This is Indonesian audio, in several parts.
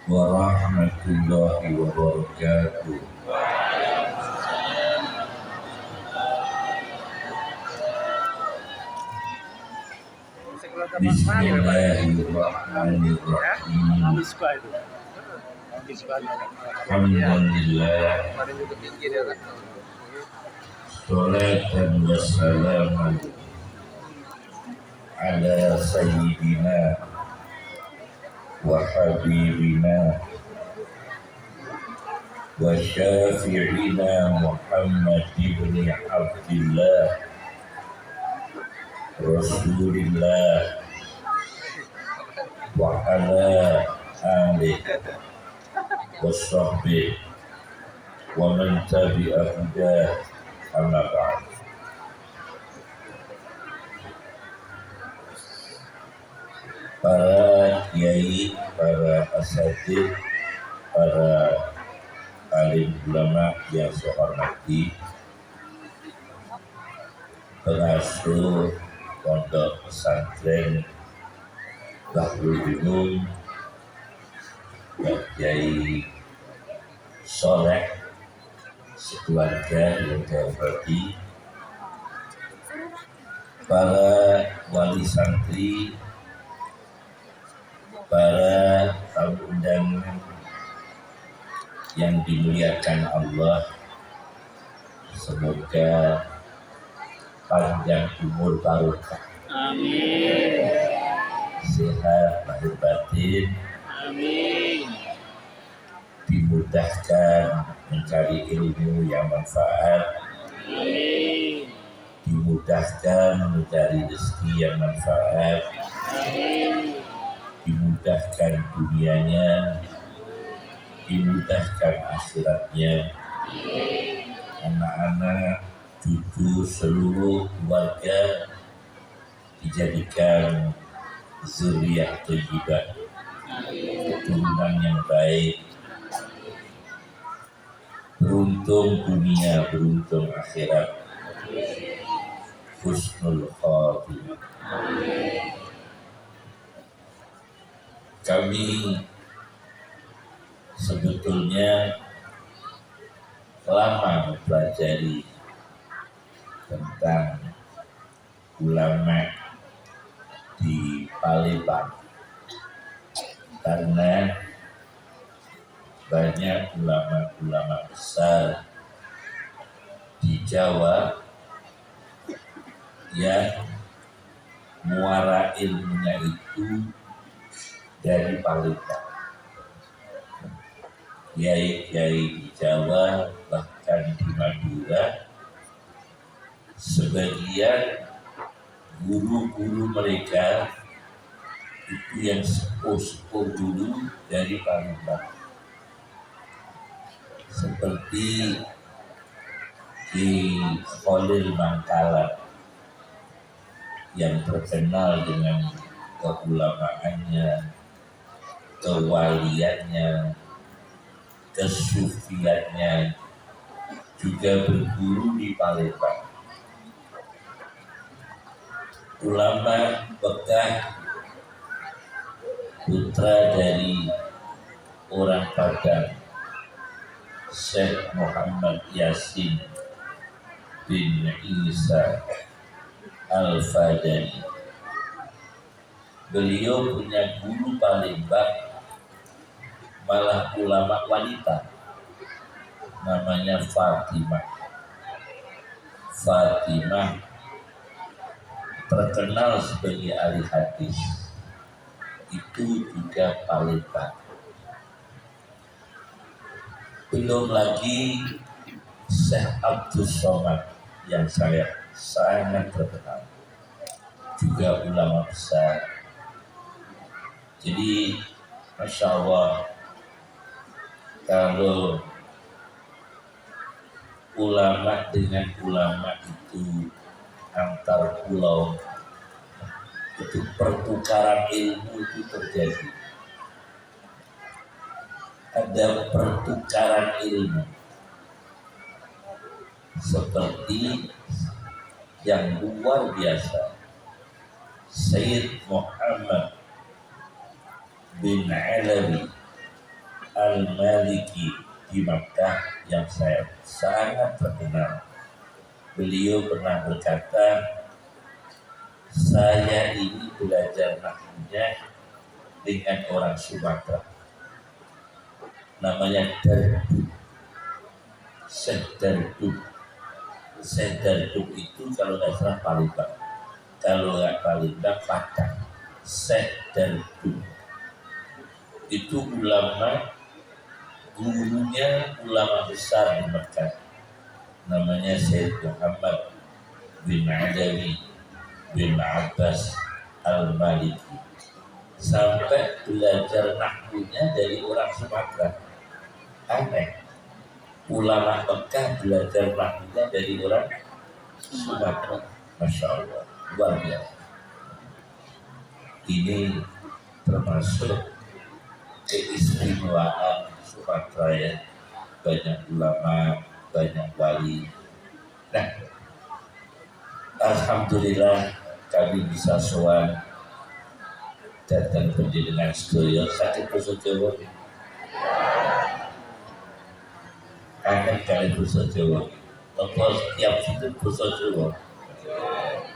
warahmatullahi wabarakatuh. Bismillahirrahmanirrahim. Alhamdulillah. Salatan wassalaman ala sayyidina wa habibina wa syafi'ina Muhammad ibn Abdillah Rasulillah wa ala alihi wa sahbihi wa man tabi'a hudah amma ba'd. Para kiai, para asatidz, para alim ulama yang saya hormati, pengasuh pondok pesantren Bahrul Ulum, Kiai Soleh, sekeluarga yang saya hormati, para wali santri, para tamu undangan yang dimuliakan Allah, semoga panjang umur barokah. Amin. Sehat lahir batin. Amin. Dimudahkan mencari ilmu yang manfaat. Amin. Dimudahkan mencari rezeki yang manfaat. Amin. Dimudahkan dunianya, dimudahkan akhiratnya, anak-anak, cucu, seluruh keluarga dijadikan zuriyah thayyibah, keturunan yang baik, beruntung dunia, beruntung akhirat, husnul khatimah. Kami sebetulnya lama mempelajari tentang ulama di Palembang karena banyak ulama-ulama besar di Jawa yang muara ilmunya itu dari Palembang. Kiai-kiai di Jawa, bahkan di Madura, sebagian guru-guru mereka itu yang sepuh-sepuh dulu dari Palembang, seperti di Khalil Mangkalan yang terkenal dengan keulamaannya, kewaliannya, kesufiannya, juga berguru di Palembang. Ulama Bekah, putra dari orang Padang, Syekh Muhammad Yasin bin Isa Al-Fadani. Beliau punya guru Palembang, malah ulama wanita, namanya Fatimah. Fatimah terkenal sebagai ahli hadis, itu juga Palembang. Belum lagi Syekh Abdul Somad yang saya sangat terkenal, juga ulama besar. Jadi Masya Allah, kalau ulama dengan ulama itu antar pulau, itu pertukaran ilmu itu terjadi. Ada pertukaran ilmu seperti yang luar biasa. Sayyid Muhammad bin Alawi Al-Maliki di Makkah yang saya sangat terkenal. Beliau pernah berkata, saya ini belajar nahwunya dengan orang Sumatera, namanya Darduk. Sedarduk. Sedarduk itu kalau nggak salah Palembang, kalau nggak Palembang Padang. Sedarduk itu ulama, gurunya ulama besar di Mekah, namanya Syekh Muhammad bin Adawi bin Abbas Al-Maliki. Sampai belajar nahwunya dari orang Sumatera. Aneh, ulama Mekah belajar nahwunya dari orang Sumatera. Masya Allah, luar biasa. Ini termasuk keistimewaan Sumatera ya, banyak ulama, banyak wali. Nah, alhamdulillah kami bisa sowan datang penjenengan sedaya sakit basa Jawa. Kangen kali basa Jawa. Apa setiap situ basa Jawa?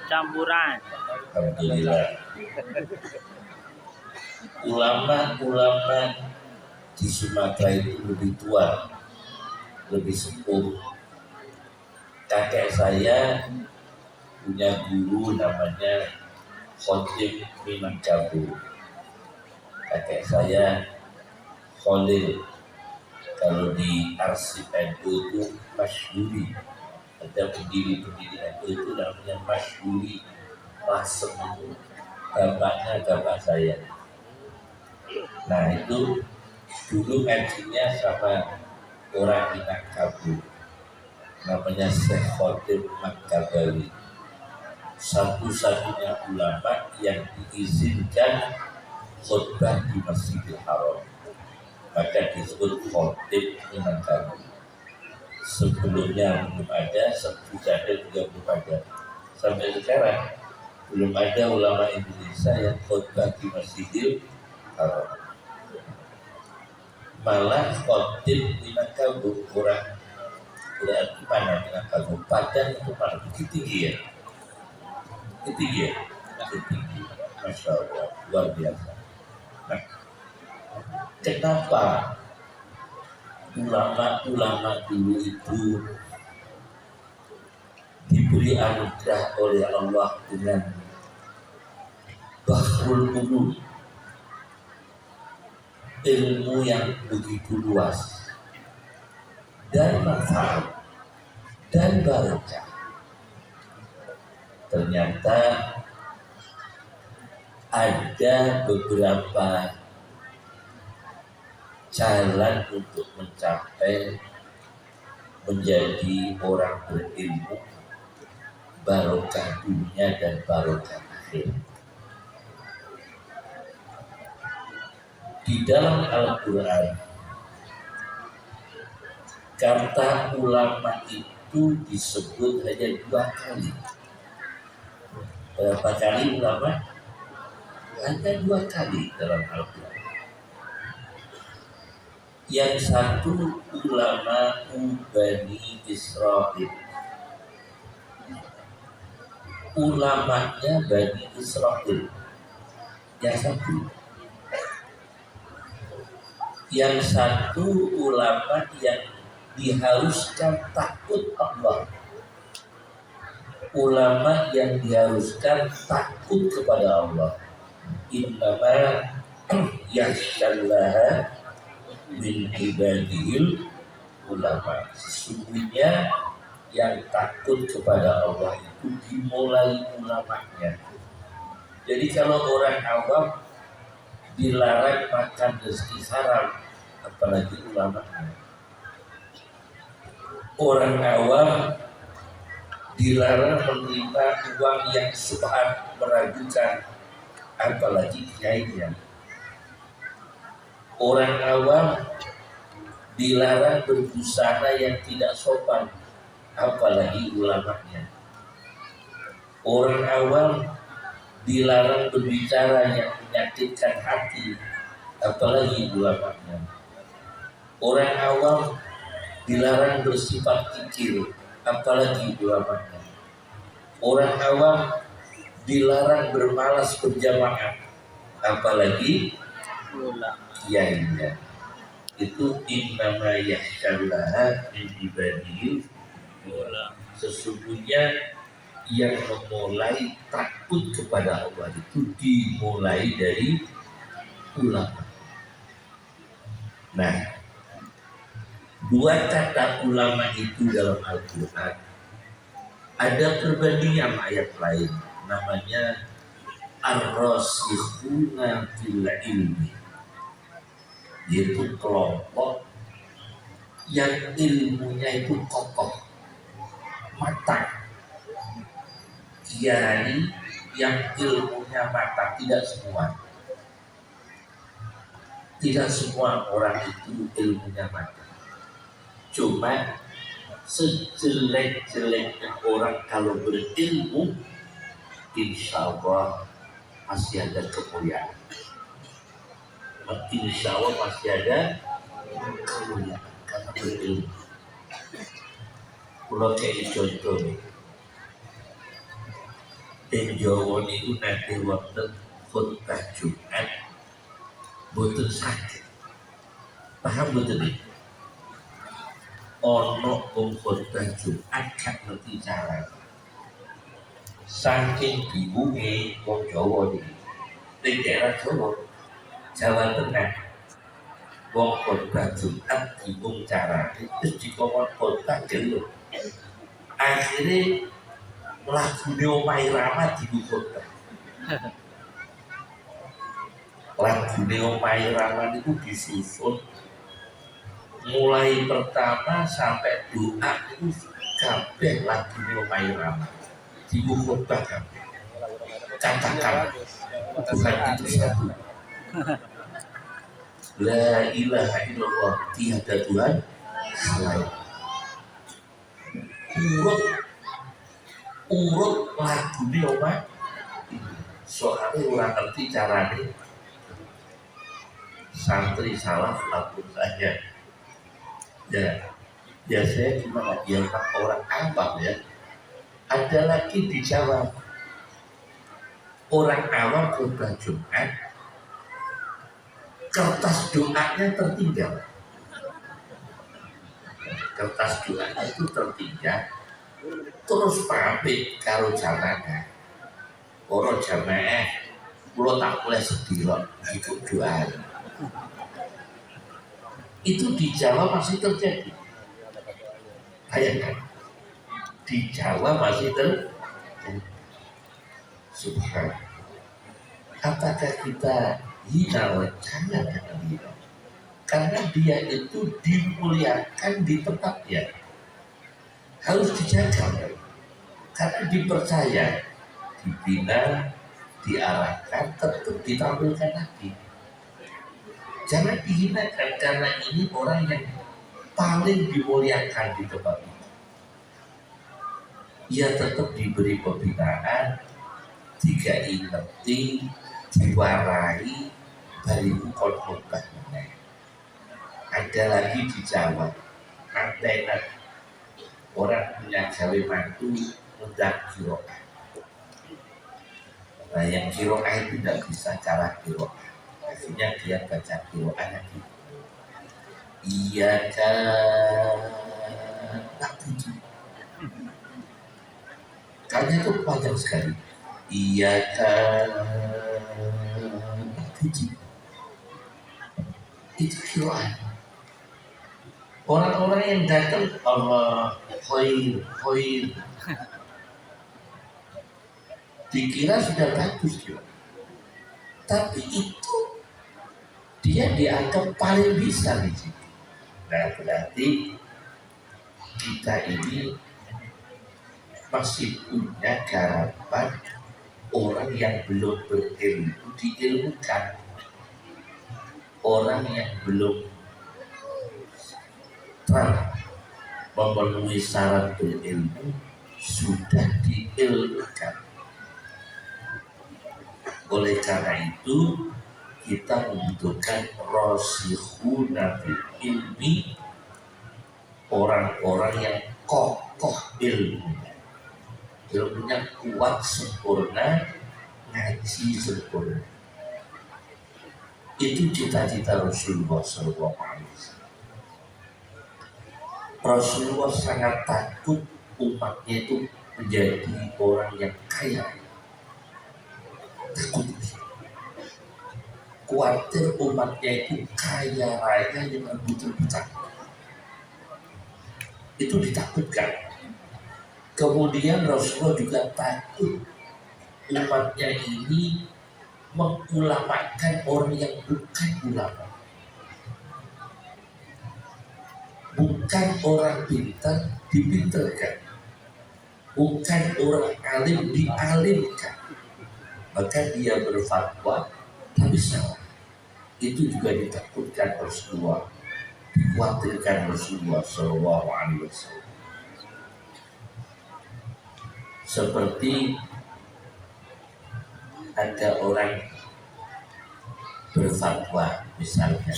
Campuran. Alhamdulillah. Ulama-ulama di Sumatera itu lebih tua, lebih sepuh. Kakek saya punya guru namanya Khotib Minangkabau. Kakek saya Khalil, kalau di arsip NU itu Masyhuri, ada pendiri-pendiri NU itu namanya Masyhuri Lasem, itu bapaknya bapak saya. Nah itu dulu ngajinya sama orang Minangkabau, namanya Syekh Khotib Minangkabawi, satu-satunya ulama yang diizinkan khutbah di Masjidil Haram, maka disebut Khotib Minangkabau. Sebelumnya belum ada, sesudah juga belum ada. Sampai sekarang belum ada ulama Indonesia yang khutbah di Masjidil Haram. Malah Khotib Minangkabau orang mana Minangkabau, Padang itu mana? Bukit Tinggi ya? Bukit Tinggi ya? Bukit Tinggi. Masya Allah, luar biasa. Nah, kenapa ulama-ulama dulu itu diberi anugerah oleh Allah dengan bahrul ulum, ilmu yang begitu luas dan manfaat dan barokah? Ternyata ada beberapa jalan untuk mencapai menjadi orang berilmu, barokah dunia dan barokah akhir. Di dalam Al-Quran, kata ulama itu disebut hanya 2 kali. Berapa kali ulama? Hanya 2 kali dalam Al-Quran. Yang satu ulama Bani Israil, ulamanya Bani Israil. Yang satu ulama yang diharuskan takut Allah, ulama yang diharuskan takut kepada Allah. Innama yakhshallaha min ibadihil ulama. Sesungguhnya yang takut kepada Allah itu dimulai ulamanya. Jadi kalau orang awam dilarang makan rezeki haram, apalagi ulamanya. Orang awam dilarang menerima uang yang subhan, meragukan, apalagi kiainya. Orang awam dilarang berbusana yang tidak sopan, apalagi ulamanya. Orang awam dilarang berbicara yang menyakitkan hati, apalagi ulamanya. Orang awam dilarang bersifat kikir, apalagi ulamanya. Orang awam dilarang bermalas berjamaah, apalagi kiainya. Itu innama yakhshallaha min ibadihi, sesungguhnya yang memulai takut kepada Allah itu dimulai dari ulama. Nah, dua kata ulama itu dalam Al-Quran ada perbandingan ayat lain, namanya ar-rasikhuna fil ilmi, yaitu kelompok yang ilmunya itu kokoh, matang. Kiai yang ilmunya matang, tidak semua orang itu ilmunya matang. Cuma sejelek-jeleknya orang kalau berilmu, insya Allah masih ada kemuliaan. Insya Allah masih ada kemuliaan karena berilmu. Kalau kayak contoh, yang Jawa itu nanti waktu khutbah Jumat boten sakit, paham betul nih? Ono khutbah Jumat kan ngerti cara, saking bingungnya wong Jawa nih, di daerah Jawa Tengah, wong khutbah Jumat bingung cara, terus dikongkon khutbah dulu, akhirnya lagu Omai Rama dibukukan. Lagu Omai Rama itu disusun mulai pertama sampai doa itu kabeh lagu Omai Rama dibukukan kabeh. Katakan bukan itu satu. La ilaha illallah, tiada Tuhan selain. Urut lagu ini Oma, soalnya orang ngerti caranya. Santri salah lagu saja. Ya, biasanya gimana? Ya orang awam ya. Ada lagi di Jawa, orang awam khutbah Jumat, kertas doanya tertinggal. Kertas doanya itu tertinggal. Terus pamit karo jamaah, orang jamaah, kalau tak boleh sedih ikut doa. Itu di Jawa masih terjadi. Bayangkan, di Jawa masih terjadi. Subhanallah. Apakah kita hina? Jangan hina. Karena dia itu dimuliakan di tempatnya. Harus dijaga, karena dipercaya, dibina, diarahkan, tetap ditampilkan lagi. Jangan dihinakan karena ini orang yang paling dimuliakan di tempat itu. Ia tetap diberi pembinaan, dikai ngerti, diwarai, bariku khutbah. Ada lagi di Jawa, nanti orang punya gawe mantu undang kiroah. Nah yang kiroah itu tidak bisa cara kiroah, akhirnya dia baca kiroahnya gitu. Iya kan, tak puji. Karena itu panjang sekali. Iya kan, tak puji. Itu kiroah. Orang-orang yang datang Allah khair dikira sudah bagus juga, tapi itu dia dianggap paling bisa di situ. Nah berarti kita ini masih punya garapan orang yang belum berilmu diilmukan, orang yang belum memenuhi syarat berilmu sudah diilmukan. Oleh karena itu kita membutuhkan rasikhuna fil ilmi, orang-orang yang kokoh ilmunya kuat sempurna, ngaji sempurna. Itu cita-cita Rasulullah SAW. Rasulullah sangat takut umatnya itu menjadi orang yang kaya. Takut. Khawatir umatnya itu kaya raya dengan buta-buta. Itu ditakutkan. Kemudian Rasulullah juga takut umatnya ini mengulamakan orang yang bukan ulama, bukan orang pintar dipintarkan, bukan orang alim dialimkan, maka dia berfatwa tapi salah. Itu juga ditakutkan Rasulullah, dikhawatirkan Rasulullah SAW. Seperti ada orang berfatwa, misalnya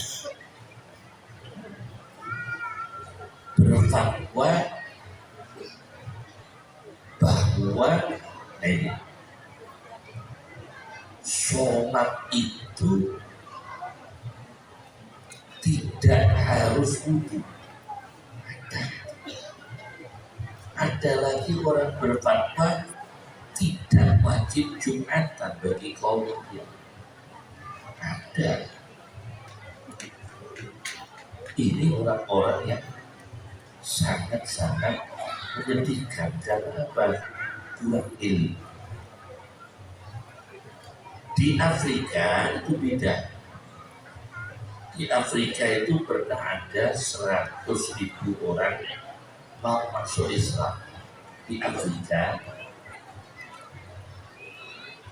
berfatwa bahwa ini sholat itu tidak harus wudhu. Ada lagi orang berfatwa tidak wajib Jumatan bagi kaum muslim. Ada. Ini orang-orang yang sangat-sangat menyedihkan karena apa? Kurang ilmu. Di Afrika itu beda. Di Afrika itu pernah ada 100.000 orang mau masuk Islam. Di Afrika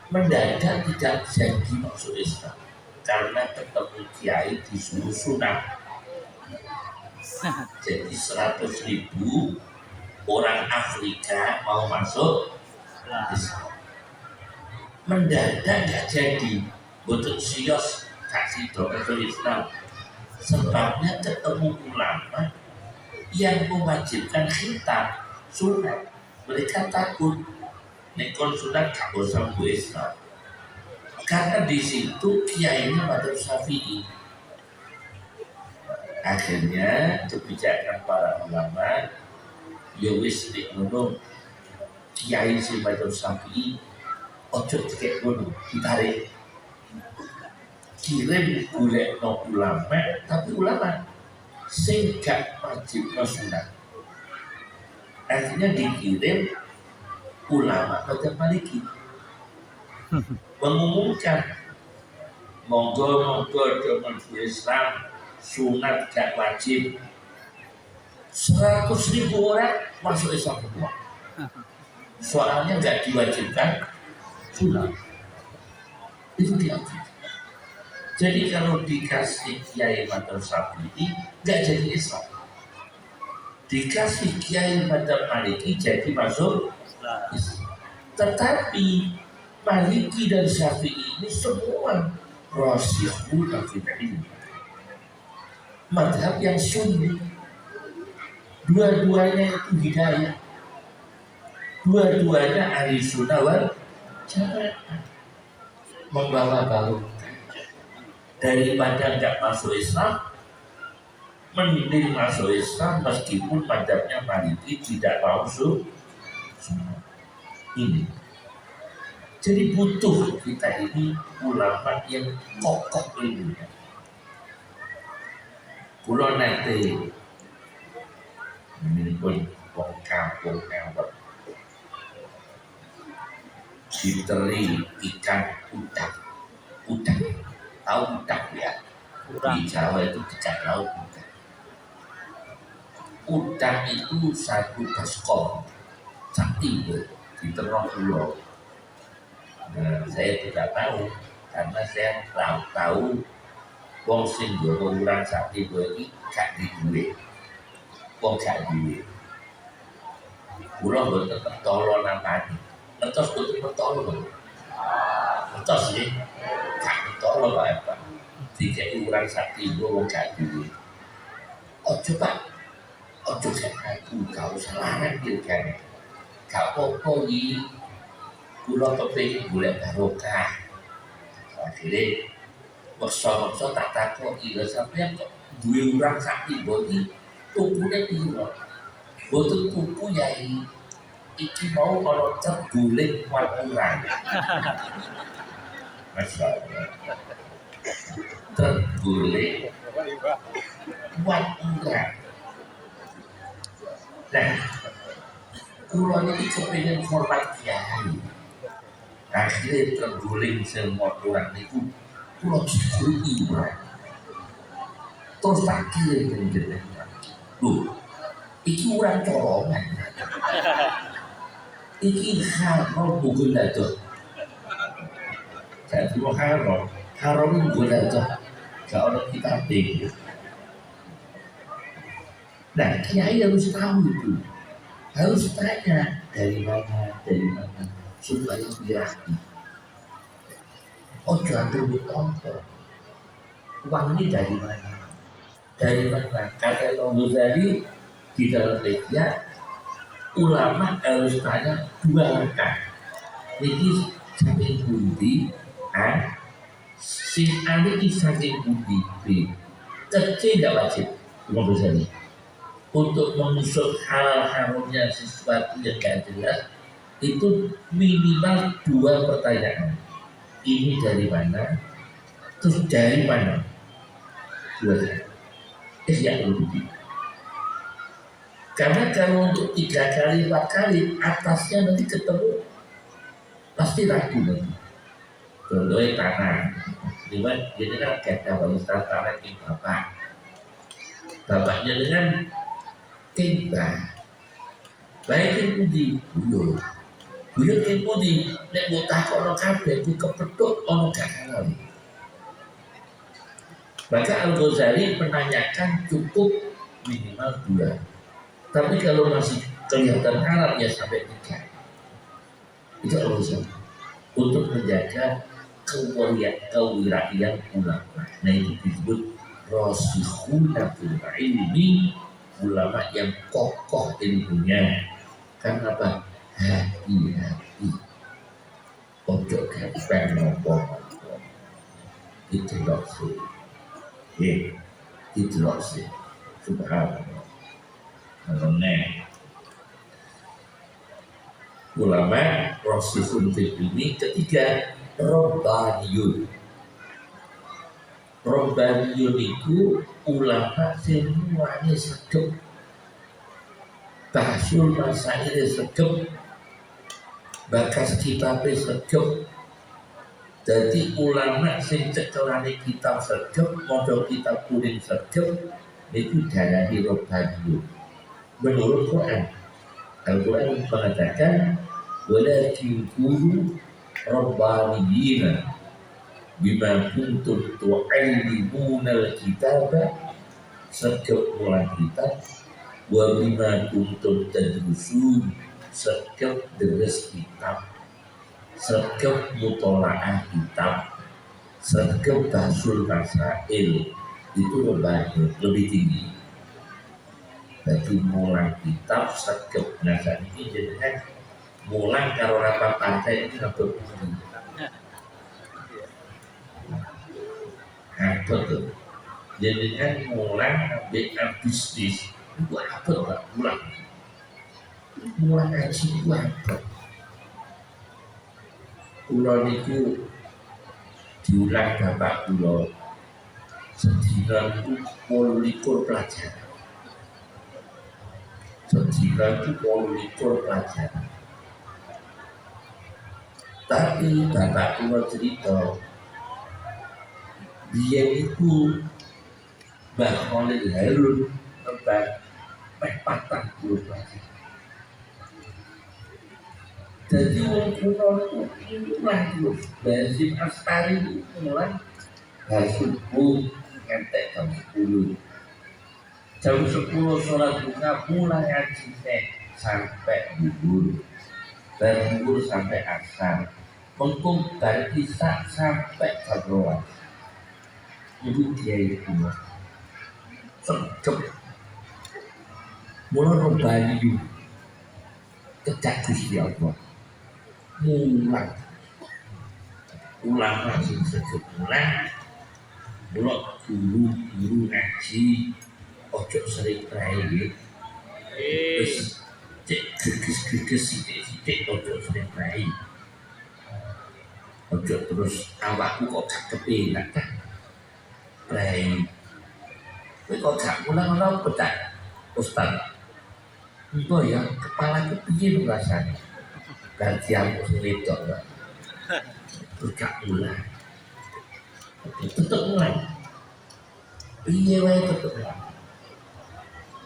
mendadak tidak jadi masuk Islam karena ketemu kiai disuruh sunat. Jadi 100.000 orang Afrika mau masuk Islam. Mendadak nggak jadi, butuh sios kasih masuk Islam. Sebabnya ketemu ulama yang mewajibkan khitan sunat. Mereka takut nekon sunat gak usah Islam. Karena di situ kiainya Madzhab Syafi'i. Akhirnya kebijakan para ulama, ya wis nek ngono kiai si Madzhab Syafi'i ojo dikek ngono, ditarik. Kirim golek no ulama, tapi ulama sing gak wajib sunat. Akhirnya dikirim ulama Madzhab Maliki mengumumkan monggo dengan Islam sunat gak wajib. 100.000 orang masuk Islam semua. Soalnya gak diwajibkan sunat. Itu diakui. Jadi kalau dikasih kiai Madzhab Syafi'i gak jadi Islam. Dikasih kiai Madzhab Maliki jadi masuk Islam. Tetapi Maliki dan Syafi'i ini semua rasikhuna fil ilmi, madhab yang sunni. Dua-duanya itu hidayah, dua-duanya ahli sunnah wal jamaah, membawa balut. Daripada nggak masuk Islam, mending masuk Islam meskipun madhabnya Maliki tidak masuk ini. Jadi butuh kita ini ulama yang kokoh ilmunya. Kulo nanti ini pun wong kampung ngawet diteri ikan udang. Tahu udang ya? Di Jawa itu ikan laut udang. Udang itu satu baskom, sakti di tengah pulau. Nah, saya tidak tahu karena saya tahu wong sing nggawa urang sakti iki gak duwe. Wong gak duwe. Kula mboten pertolo nampani. Entos kudu pertolo. Entos nggih. Gak tolong Pak tiga ukuran sakti wong gak duwe ojo Pak ojo aku kau salah kan gak apa-apa iki kula kepengin golek barokah akhirnya maksa-maksa tak takoki lho sampeyan kok duwe urang sakti mbok iki tukune piro mboten tuku yai iki mau ana terguling warung Masya Allah terguling warung nah kula niki kepengin hormat kiai akhirnya terguling semua orang niku kula diburi terus tak kirim jenengan lho iki urang colongan iki haram bukan dadoh jadi mau haram bukan dadoh gak ada kita tinggi nah kiai harus tahu itu harus tanya dari mana supaya berarti oh jangan bertonton uang ini dari mana kata Imam Ghazali di dalam Ihya ulama harus tanya dua langkah ini saking pundi sing ane iki saking pundi B kecil tidak wajib Imam Ghazali untuk mengusut halal haramnya sesuatu yang gak jelas itu minimal dua pertanyaan ini dari mana terus dari mana dua ya begitu karena kalau untuk 3 kali 4 kali atasnya nanti ketemu pasti ragu nanti contohnya tanah lewat jadi kan kata Ustaz tanah di bapaknya dengan timbang baik yang putih buyut yang putih nek buta kono kabeh ku kepethuk ono gak halal maka Al-Ghazali menanyakan cukup minimal 2 tapi kalau masih kelihatan halal ya sampai 3 itu Al-Ghazali untuk menjaga kewirausahaan ulama nah itu disebut rasikhuna fil ilmi ulama yang kokoh ilmunya karena apa hati-hati ojo gampang ngomong itu loh sih itu loh sih subhanallah karena ulama rasikhun fil ilmi ketiga Robbaniyun itu ulama semuanya segep bahsul masailnya segep bakas kitabnya segep jadi ulama sing cekelane kitab segep model kitab kuning segep itu darani Robbaniyun menurut Quran Al-Quran mengatakan walakin kunu Rabbaniyina bima kuntum tu'allimuna al-kitaba segep mulan kitab wa bima kuntum tadrusun segep deres kitab segep mutola'ah kitab segep bahsul masail itu lebih tinggi jadi mulan kitab segep nah saat ini jadi mulan karo rapa partai ini apa betul. Jadi kan mulan ambil bisnis itu apa Pak? Mulan ngaji itu apa? Pulau itu diulang bapak pulau sedina itu 18 pelajaran. Sedina itu 18 pelajaran. Tapi bapak pulau cerita dia itu Mbah Khalil Harun tentang 40 pelajaran. Jadi orang kuno itu lanjut dari Astari itu mulai hari subuh ngantek jam 10. Jam 10 sholat buka mulai ngaji sampai zuhur dan zuhur sampai asar. Mengkung dari Isa sampai jam 12 itu dia itu sedep mulai Bayu kecak Gusti Allah mulang ulama sing sedep mulang mulai guru ngaji ojo sering rai terus cek geges sithik ojo sering rai ojo terus awakku kok gak kepenak kan rai kowe kok gak mulang-mulang petak Ustaz engko ya kepalaku piye rasane ganti aku sing wedok Pak terus gak mulang tetep mulang piye wae tetep mulang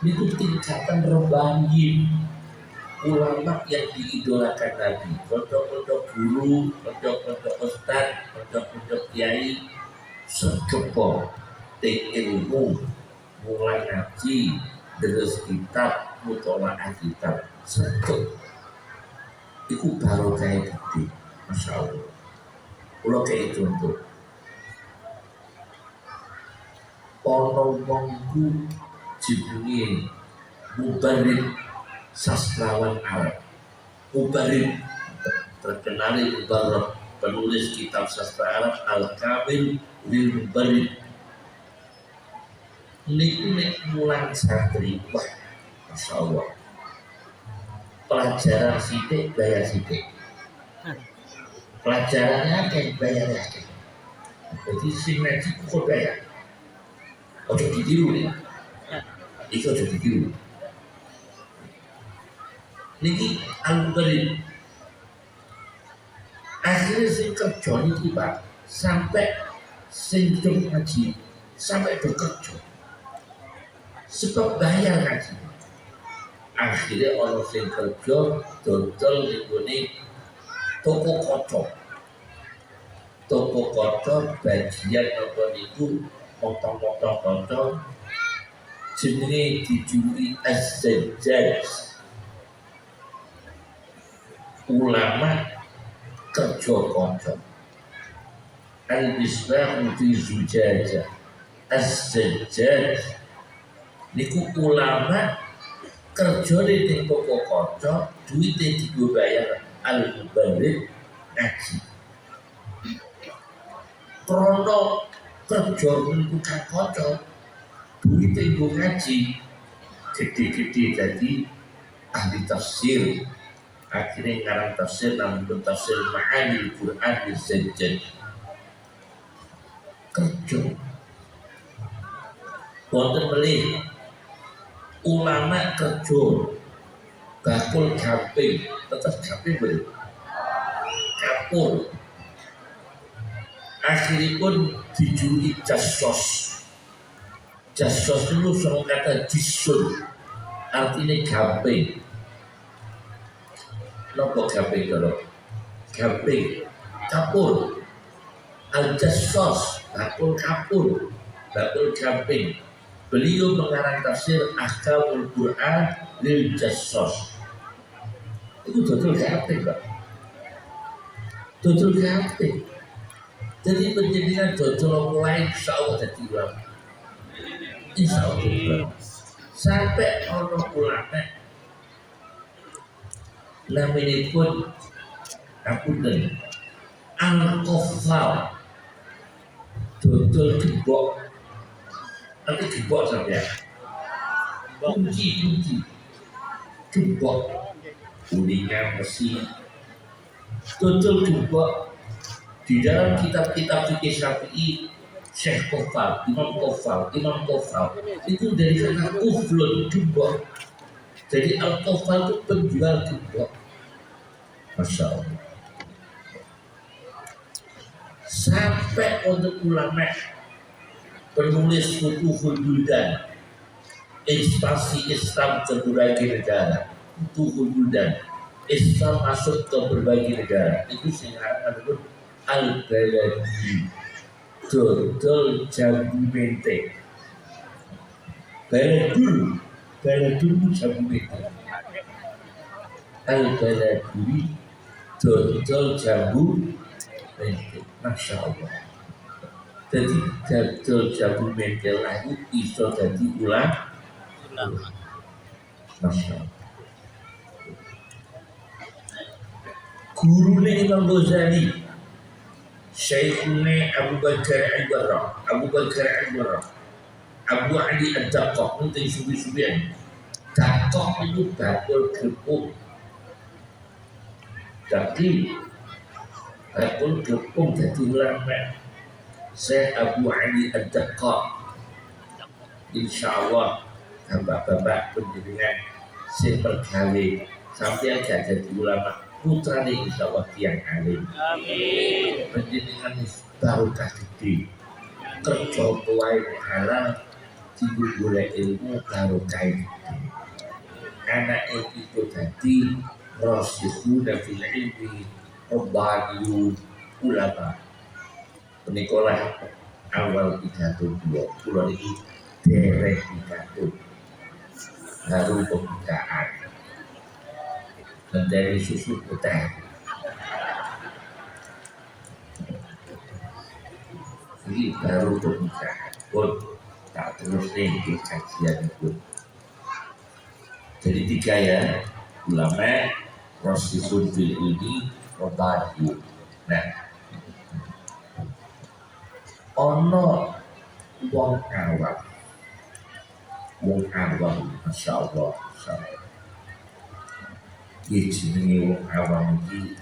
niku tingkatan rebani ulama yang diidolakan Nabi, pondok-pondok guru, pondok-pondok ustaz, pondok-pondok kiai, sekepo, ilmu, mulai ngaji, deres kitab, mutolaah kitab, sekep. Iku baru kayak gede, masya Allah. Kalau kayak contoh, ono wongku jenenge Mubarik sastrawan Arab. Mubarik terkenal Mubarak penulis kitab sastra Arab Al-Kamil lil Mubarik. Niku nek mulang santri, wah, masya Allah. Pelajaran sidik bayar sidik. Pelajarannya akeh bayar akeh. Jadi sing ngaji kok bayar. Ojo ditiru ya. Itu ojo ditiru. Niki Al-Mubarik akhirnya sing kerja niki Pak sampai sing ngaji sampai bekerja sebab bayar ngaji akhirnya orang sing kerja dodol ning toko kaca bagian apa niku motong-motong kaca jenenge dijuluki Az-Zajjaj ulama kerja kaca al-misbah fi zujajah Az-Zajjaj niku ulama kerja di toko kaca duite digo bayar Al-Mubarik ngaji krono kerja niku kang kaca duite digo ngaji gede-gede jadi ahli tafsir akhirnya ngarang tafsir namun tafsir ma'ani Quran Al-Zajjaj kerja wonten melih ulama kerja bakul gamping tetap gamping boleh kapur akhiripun dijuluki jasos itu sama kata jisun artinya gamping. Nopo gamping kalau gamping kapur al-jassos bakul kapur bakul gamping beliau mengarang tafsir Ahkamul Quran lil Jassos itu dodol gamping Pak dodol gamping jadi penjadikan dodol mulai insya Allah jadi ulama insya Allah sampai orang ulama namanya pun apunten al-Qaffal dodol gembok nanti gembok sampai kunci gembok kuningan besi dodol gembok di dalam kitab-kitab fikih Syafi'i Syekh Qaffal, Imam Qaffal itu dari kata kuflun gembok. Jadi Al-Qaffal itu penjual gembok. Masya Allah. Sampai untuk ulama penulis Futuhul Buldan ekspansi Islam ke berbagai negara Futuhul Buldan Islam masuk ke berbagai negara itu sehingga Al-Baladi dodol jambu mente Baladul jambu mente Al-Baladi dodol jambu Masya Allah. Jadi jadul jabu mentel lagi iso jadi ulama. Masya Allah. Gurune Imam Ghazali, Syekhune Abu Bakar Al-Barra, Abu Ali Ad-Daqqaq, nanti subi-subian. Daqqaq itu bakul gepuk. Tapi bakul gepuk jadi ulama. Syekh Abu Ali Ad-Daqqaq, insya Allah bapak-bapak penjenengan sing berkali sampai aja jadi ulama. Putra nih insya Allah tiang alim. Amin. Pendidikan baru gede. Kerja tuai halal, tidur boleh ilmu baru gede. Anak itu jadi rasikhun fil ilmi, rabbaniyun, ulama. Penikolah awal pidato dua, pulau ini derek pidato, baru pembukaan. Dan dari susu putih. Ini baru pembukaan pun tak terus nih di kajian itu. Jadi tiga ya, ulama, rasikhun fil ilmi, rabbaniyun. Nah, ono wong awam, masya Allah. Dia jenenge wong awam iki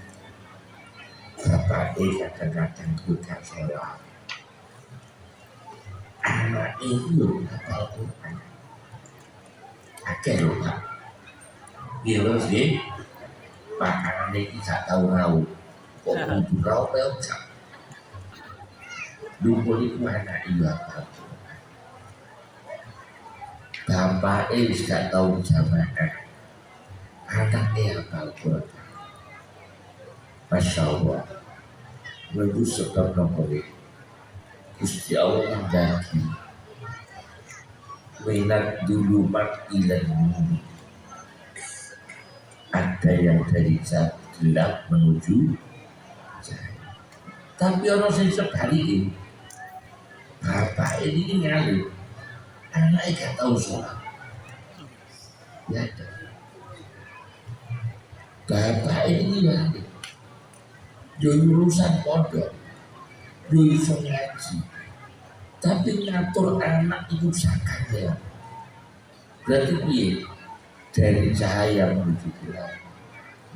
bapake kadang-kadang gak sholat. Anak itu hafal Quran. Akeh lho Pak. Iya sih. Pak anak iki gak tau rau. Kok kudu rau pelcak. Dukun iku anak iya hafal Quran. Bapake wis gak tau jamaah. Anaknya hafal Quran. Masya Allah. Lalu sebab nomor Gusti Allah mendaki minat dulumat ilan nur. Ada yang dari gelap menuju cahaya. Tapi orang yang sebalik bapak ini ngalir, anaknya gak tahu sholat. Ya ada. Bapak ini ngalir, dia urusan pondok, dia iso ngaji, tapi ngatur anak itu sakanya. Berarti piye? Dari cahaya menuju gelap,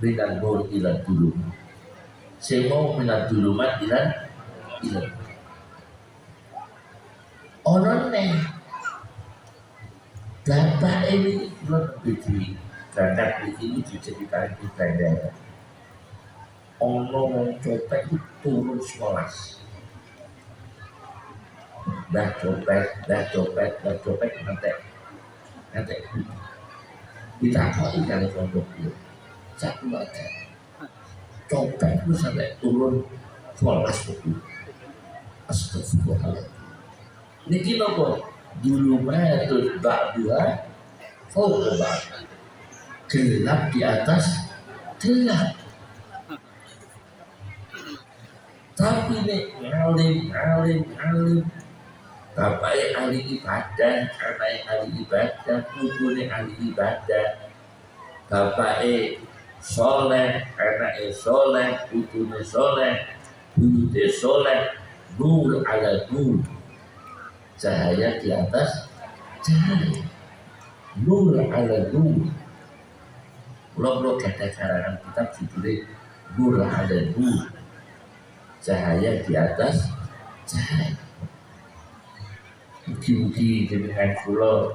minan nur ila dulu. Saya mau minan dulumat ila. Orang nih, bapak ini lebih berangkat di sini diceritakan di bandara. Ono wong copet itu turun sekolah. Dah copet nanti ditakoi kali pondok itu. Satu aja. Copet itu sampai turun sekolah itu. Astagfirullahaladzim. Niki nopo dulu metode ba'dua fauqa gelap di atas gelap. Tapi nek ngalim bapaknya ahli ibadah, anaknya ahli ibadah, putunya ahli ibadah. Bapaknya soleh, anaknya soleh, putunya soleh, buyutnya soleh, nur ala nur. Cahaya di atas cahaya, nur ala nur. Kalau kata karangan kitab judulnya nur ala nur, cahaya di atas cahaya. Mugi-mugi dengan kula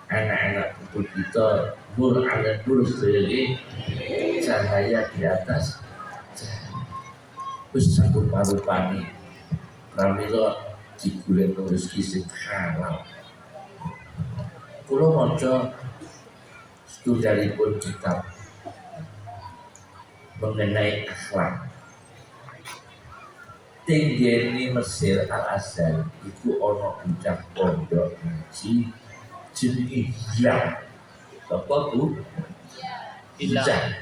anak-anak putu kita nur ala nur sebagai cahaya di atas cahaya. Wis sampun parupane pramila digulen rezeki sing halal. Kula maca setunggalipun kitab mengenai akhlak. Tinggene Mesir Al-Azhar iku ana bocah pondok ngaji jenenge Hilal. Apa Bu? Hilal.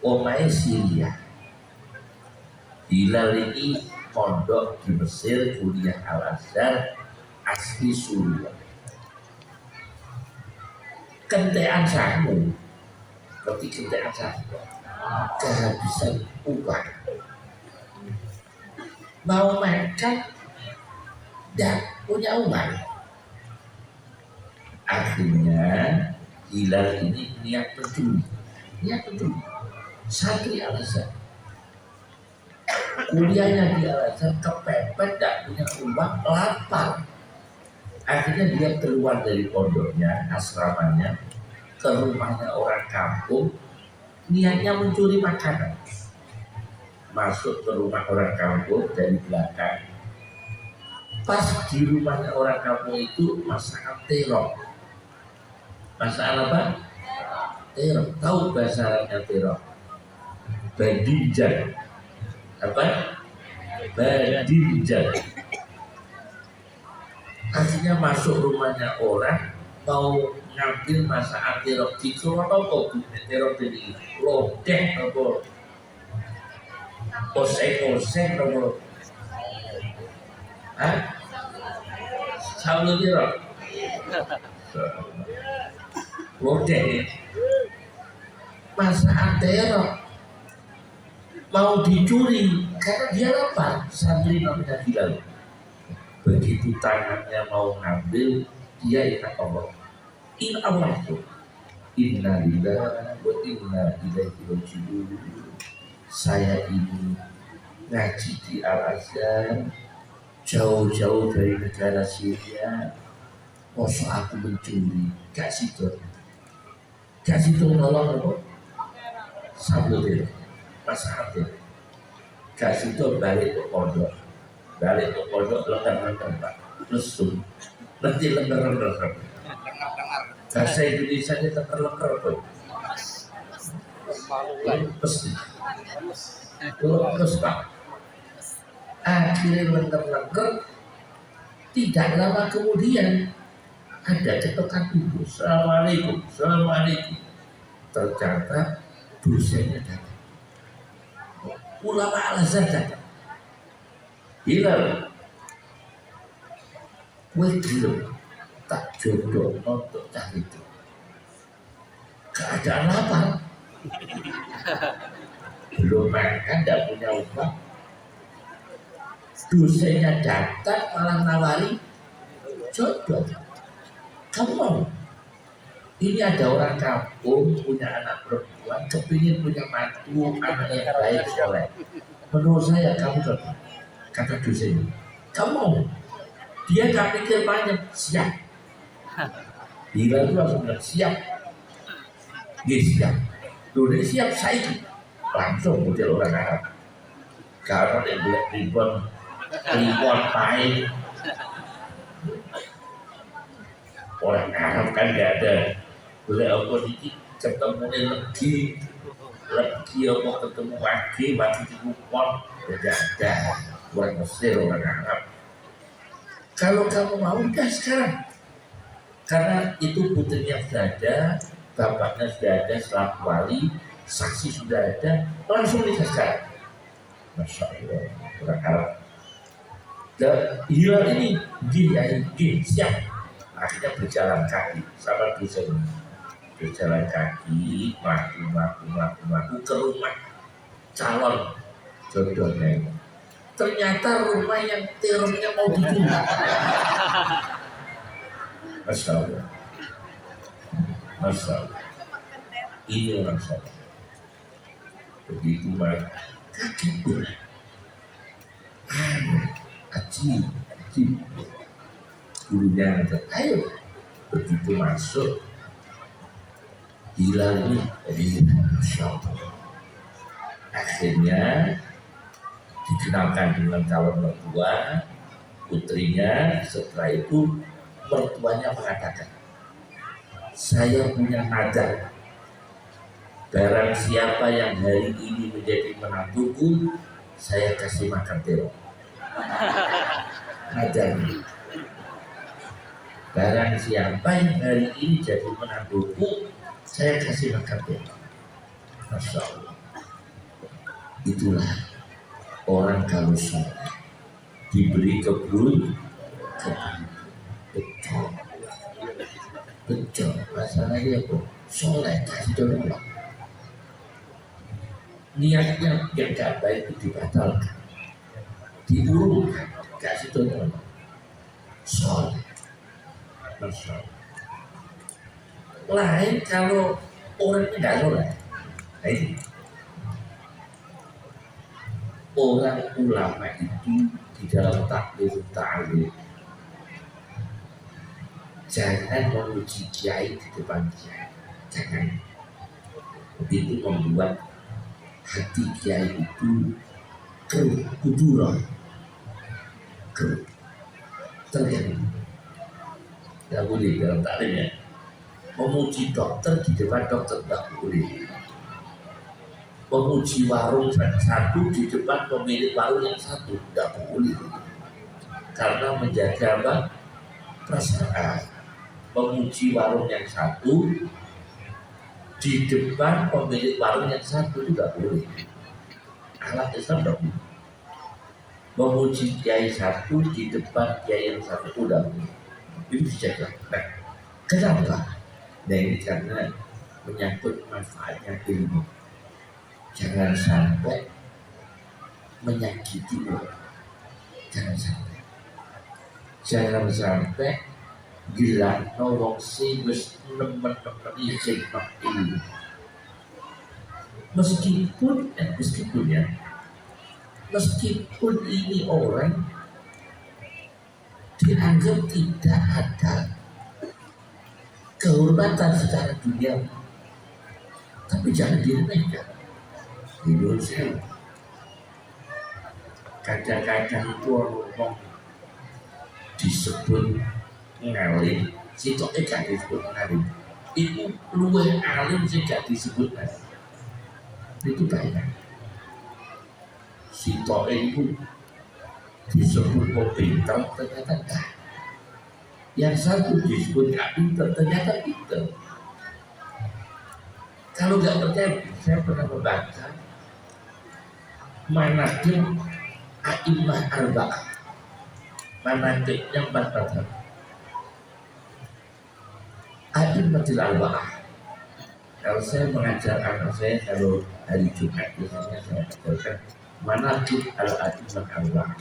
Omahe Syria. Hilal ini pondok di Mesir, kuliah Al-Azhar, asli Suriah. Kentean samu, berarti kentean samu, kehabisan uang. Mau makan, dan punya uang. Akhirnya Hilal ini niat pencuri. Santri Al-Azhar. Kuliahnya di Al-Azhar kepepet, tidak punya uang, lapar. Akhirnya dia keluar dari pondoknya, asramanya, ke rumahnya orang kampung, niatnya mencuri makanan. Masuk ke rumah orang kampung dari belakang. Pas di rumahnya orang kampung itu masakan terong. Masakan apa? Terong. Tahu bahasa Arabnya terong? Badinjan. Apa? Badinjan. Akhirnya masuk rumahnya orang, mau ngambil masakan terong di Kronoto, terong ini lodeh atau oseng-oseng atau saulu terong lodeh masakan terong mau dicuri karena dia lapar. Santri namanya Hilal, begitu tangannya mau ngambil, dia ingat Allah. In Allah itu inna lillahi wa inna ilaihi raji'un. Saya ini ngaji di Al-Azhar, jauh-jauh dari negara Syria, masa aku mencuri, gak situ nolong apa? Sambil dia masalah dia gak situ balik ke pondok lengar-lengar Pak, lesung nanti lengar-lengar bahasa Indonesia nya lengar-lengar apa? Lemes Pak. Akhirnya lengar-lengar, tidak lama kemudian ada ketukan pintu. Assalamualaikum. Ternyata dosennya datang. Ulama Al-Azhar datang. Hilal, gue gelem tak jodoh untuk cari itu. Keadaan lapar, belum makan, tidak punya uang. Dosennya datang malah nawari jodoh. Kamu mau? Ini ada orang kampung punya anak perempuan, kepingin punya mantu, anak yang baik soleh. Menurut saya kamu cocok. Kata dosennya, kamu mau? Dia gak pikir banyak, siap. Bila itu langsung bilang siap. Dia siap. Udah siap, saya langsung model orang Arab. Kalau dia bilang ribuan pahit. Orang Arab kan gak ada. Boleh apa ini ketemu lagi apa ketemu lagi di kupon. Tidak ada. Orang Mesir, orang Arab. Kalau kamu mau, udah sekarang. Karena itu putrinya sudah ada, bapaknya sudah ada, selaku wali, saksi sudah ada, langsung nikah sekarang. Masya Allah, orang Arab. Dan Hilal ini, siap. Akhirnya berjalan kaki, sama dosen. Berjalan kaki, maju ke rumah calon jodohnya. Ternyata rumah yang terongnya mau dicuri. Masya Allah. Ini orang saya. Begitu mah kaget pun. Ajib. Gurunya ngajak, ayo. Begitu masuk, Hilal ini, Masya Allah. Akhirnya dikenalkan dengan calon mertua, putrinya. Setelah itu mertuanya mengatakan, saya punya nadar, barang siapa yang hari ini menjadi menantuku, saya kasih makan terong. Nadar, barang siapa yang hari ini jadi menantuku, saya kasih makan terong. Masya Allah. Itulah Orang kalau soleh diberi kebun, betul, betul. Masalahnya apa? Soleh kasih tolong. Niatnya yang gak baik itu dibatalkan, diurungkan, kasih tolong. Soleh, masalah. Lain kalau orangnya nggak soleh, nah ini orang ulama itu di dalam taklim ta'lim jangan memuji kiai di depan kiai, jangan. Itu membuat hati kiai itu keruh, kuduran, keruh, terjadi. Tidak boleh dalam taklim ya. Memuji dokter di depan dokter tidak boleh. Memuji warung satu di depan pemilik warung yang satu tidak boleh. Karena menjaga apa? Perasaan. Memuji warung yang satu di depan pemilik warung yang satu juga boleh. Alat Islam tidak boleh. Memuji kiai satu di depan kiai yang satu tidak boleh. Itu dijaga. Nah, kenapa? Nah ini karena menyangkut manfaatnya ilmu. Jangan sampai menyakiti orang. Jangan sampai. Jangan sampai gila nolong si wis nemen-nemen izin ilmu. Meskipun ini orang dianggap tidak ada kehormatan secara dunia, tapi jangan diremehkan. Di Indonesia kadang-kadang itu orang disebut ngalim, sitoknya gak disebut ngalim. Itu luwih alim sih gak disebut ngalim. Itu banyak. Sitoknya itu disebut pinter, ternyata enggak. Yang satu disebut gak pinter, ternyata pinter. Kalau gak percaya, saya pernah membaca manaqib a'immah arba'ah, manaqibnya 4 mazhab. A'immatul arba'ah. Kalau saya mengajar anak saya, kalau hari Jumat biasanya saya ajarkan manaqib al-a'immah arba'ah,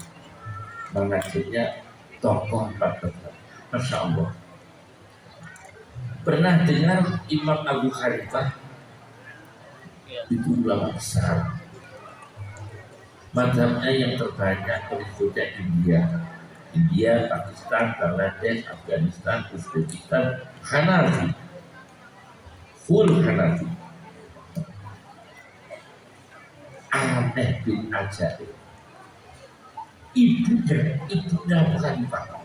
manaqibnya tokoh 4 mazhab. Masya Allah. Pernah dengar Imam Abu Hanifah? Itu ulama besar. Mazhabnya yang terbanyak pengikutnya India, Pakistan, Bangladesh, Afghanistan, Uzbekistan, Hanafi, full Hanafi. Aneh bin Ajaib. Ibunya Abu Hanifah.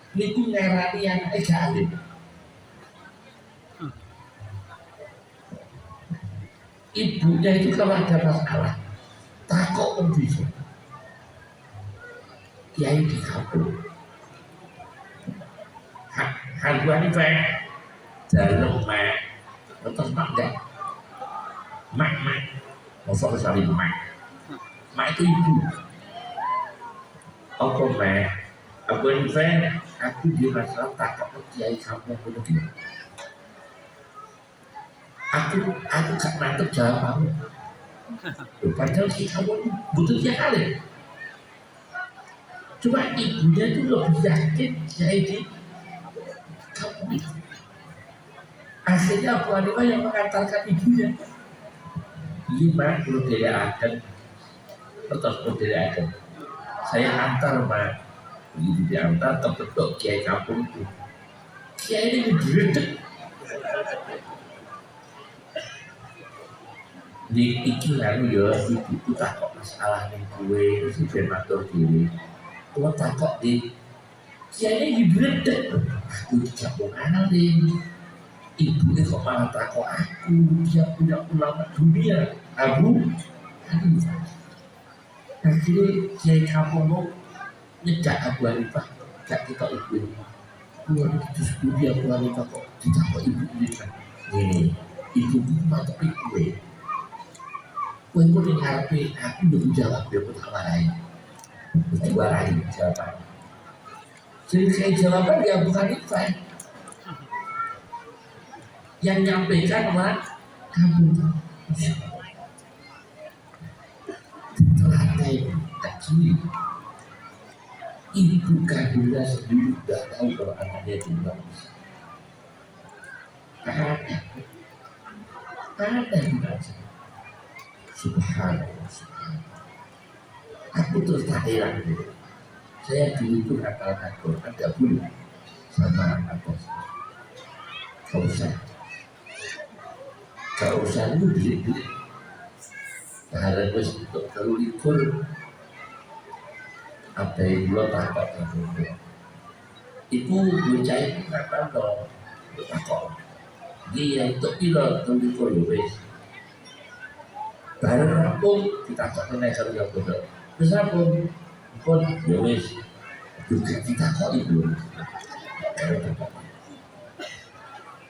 Niku ngerani anaknya gak alim. Ibunya itu kalau ada masalah takut pun bisa. Kiai di kampung Abu Hanifah dalam mak terus mak enggak mak masuk saling mak itu ibu apa mak Abu Hanifah aku di masalah takut kiai kampung begini. Aku gak nangkep jawabanmu. Padahal kamu butuhnya kali. Cuma ibunya itu lebih yakin jadi kamu itu. Akhirnya Abu Hanifah yang mengantarkan ibunya. Iya perlu dari akan, perlu dari akan. Saya antar mak, begitu diantar terbentuk kiai kampung itu. Kiai ini beredek. Di iki lalu ya ibu takut masalah ning kue terus ben matur diri. Kuwi takut di kiai dibredek. Aku tidak mau ngalih. Ibu ini kok malah takut aku, dia punya ulama dunia. Abu Hanifah. Akhirnya kiai kampung mau nyedak Abu Hanifah, gak kita ibu ini. Keluar itu studi Abu Hanifah kok ditakut ibu ini kan. Ini ibu mata kue. Kowe iku ning ngarepe aku nduk jawab yo tak warai. Mesti warai jawaban. Jadi kayak jawaban ya bukan Ivan. Yang nyampaikan kamu. Telaten kecil. Ibu kandungnya sendiri sudah tahu kalau anaknya itu tidak bisa. Ada yang baca. Subhanallah, subhanallah. Aku terus tak heran. Saya dulu itu katakan Quran tidak boleh sama apa sih? Kau usah lu diri. Taharan bos untuk kalau likur apa yang lo tak itu. Ibu bocah itu kata dong, takut. Dia untuk pilot kalau likur wes. Barang rampung kita tak kena kalau yang betul. Terus rampung, pun wes. Juga kita kok itu.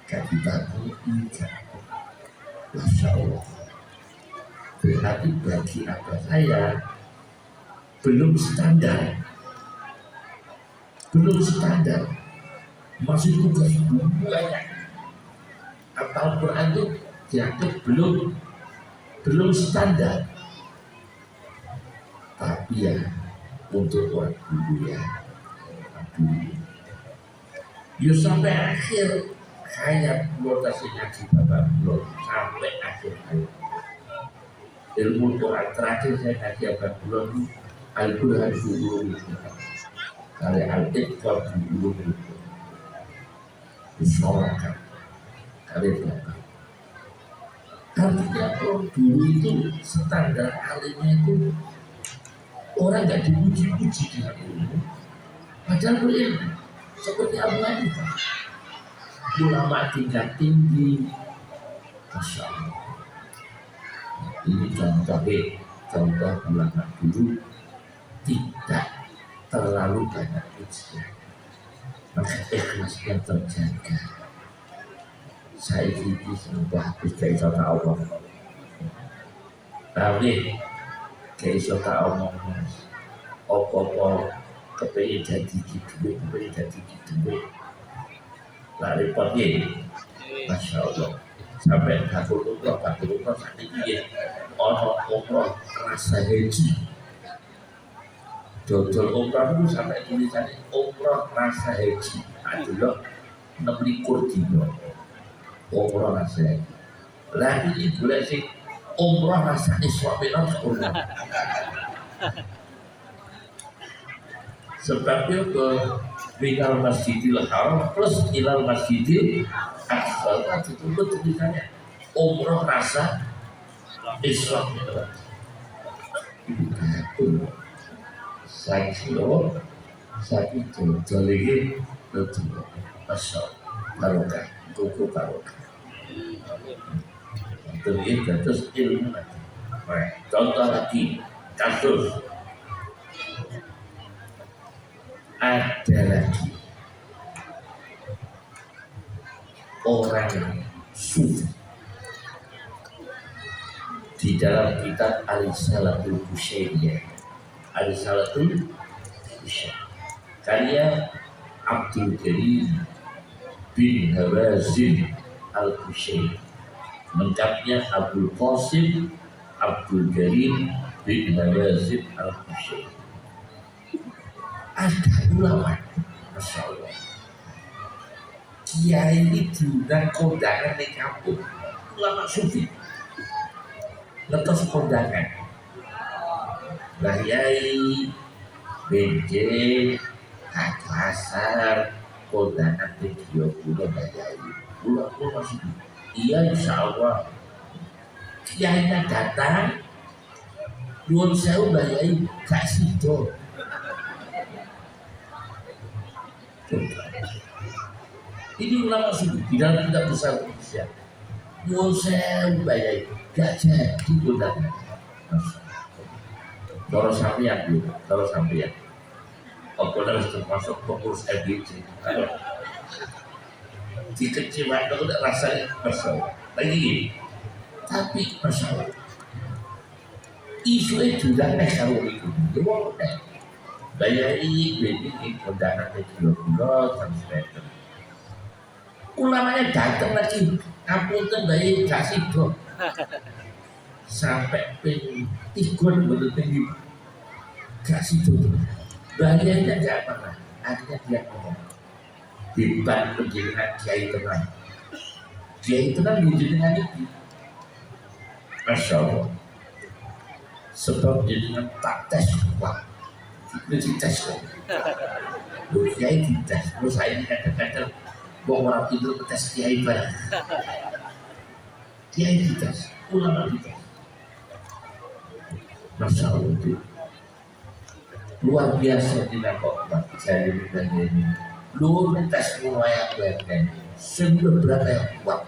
Kita ikat. Masya Allah. Berarti bagi apa saya belum standar, masih tugas banyak. Apal Quran itu dianggap belum standar. Tapi ya untuk orang dulu ya, ya sampai akhir hayat mutasi ngaji bapak belum sampai akhir hayat. Ilmu Quran terakhir saya ngaji abad bulan Al-Quran dulu kali Al-Iqbar dulu disorakan kali bapak. Artinya orang dulu itu standar alimnya itu orang nggak dipuji-puji dengan ilmu, padahal berilmu seperti Abu Hanifah, ulama tingkat tinggi, Masya Allah. Ini contoh ulama dulu tidak terlalu banyak ujian, maka ikhlasnya terjaga. Saya ini sudah bisa kata Allah, tapi kayak Allah opo kepengen jadi gitu, lah repotnya, Masya Allah. Sampai takut umroh saat ini orang umroh rasa haji. Dodol umroh itu sampai tulisannya umroh rasa haji. Adalah 26 dino umroh rasa haji. Lah ini boleh sih umroh rasa Isra Mi'raj umroh. Sebabnya ke Minal Masjidil Haram plus Ilal Masjidil Aqsa itu tulisannya umroh rasa Isra Mi'raj. Itu saya itu lagi betul, Masya barokah, kuku barokah. Terus ilmu lagi. Contoh lagi kasus ada lagi orang sufi di dalam kitab Al-Salatul Husyainiyah. Al-Salatul Husyainiyah karya Abdul Karim bin Hawazin Al-Husyaini, lengkapnya Abdul Qasim Abdul Karim bin Hawazin Al-Husyaini. Ada ulama, Masya Allah, kiai ini diundang kondangan di kampung, ulama sufi letos kondangan Kiai benjing kasar kondangan di Kiyokuno Kiai ulama masih iya insya Allah kiainya datang nyuwun sewu Kiai gak sido. Ini ulama sudah tidak besar Indonesia. Nyuwun sewu Kiai gak jadi kondangan. Kalau sampeyan, apa harus termasuk pengurus LBC? Dikecewakan udah rasanya masalah. Lagi, tapi masalah Isu itu dah nek karo iku. Yo wong nek bayari ini kondangan kilo-kilo sampai ulamanya datang lagi apunten bayi kasih dong sampai tigon betul tinggi kasih dong bayarnya tidak pernah akhirnya dia ngomong diban penjenengan kiai tenang dengan itu Masya Allah sebab jenengan tak tes uang itu dites kok lu kiai dites lu saya ini kadang-kadang bawa orang itu tes kiai barang kiai dites ulama dites Masya Allah itu luar biasa dilakukan saya dan ini lu tes mulai apa yang sebelum berapa yang kuat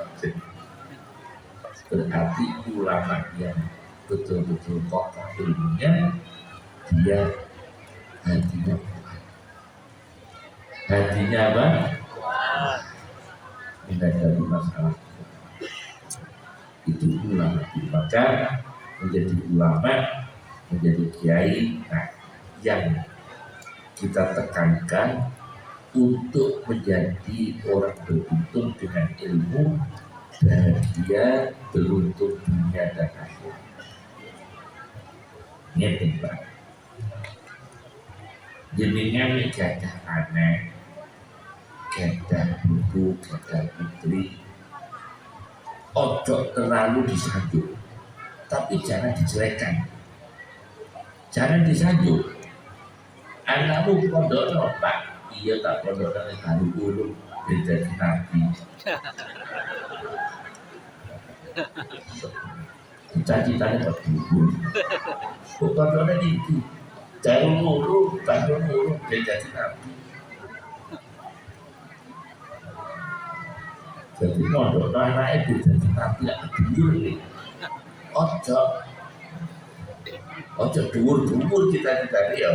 berarti ulama yang betul-betul kokoh ilmunya dia hatinya kuat hatinya apa? Tidak ada masalah itu ulama maka menjadi ulama menjadi kiai nah yang kita tekankan untuk menjadi orang beruntung dengan ilmu bahagia beruntung dunia dan akhirat ini Pak jenengan menjaga anak gadah buku, gadah putri ojo terlalu disanjung tapi jangan dijelekkan jangan disanjung anakmu pondok Pak iya tak pondok dari baru ulung beda nabi cita-citanya berguru pondoknya itu dari ulung beda nabi jadi pondok anaknya beda nabi tidak berguru nih ojo dhuwur kita ya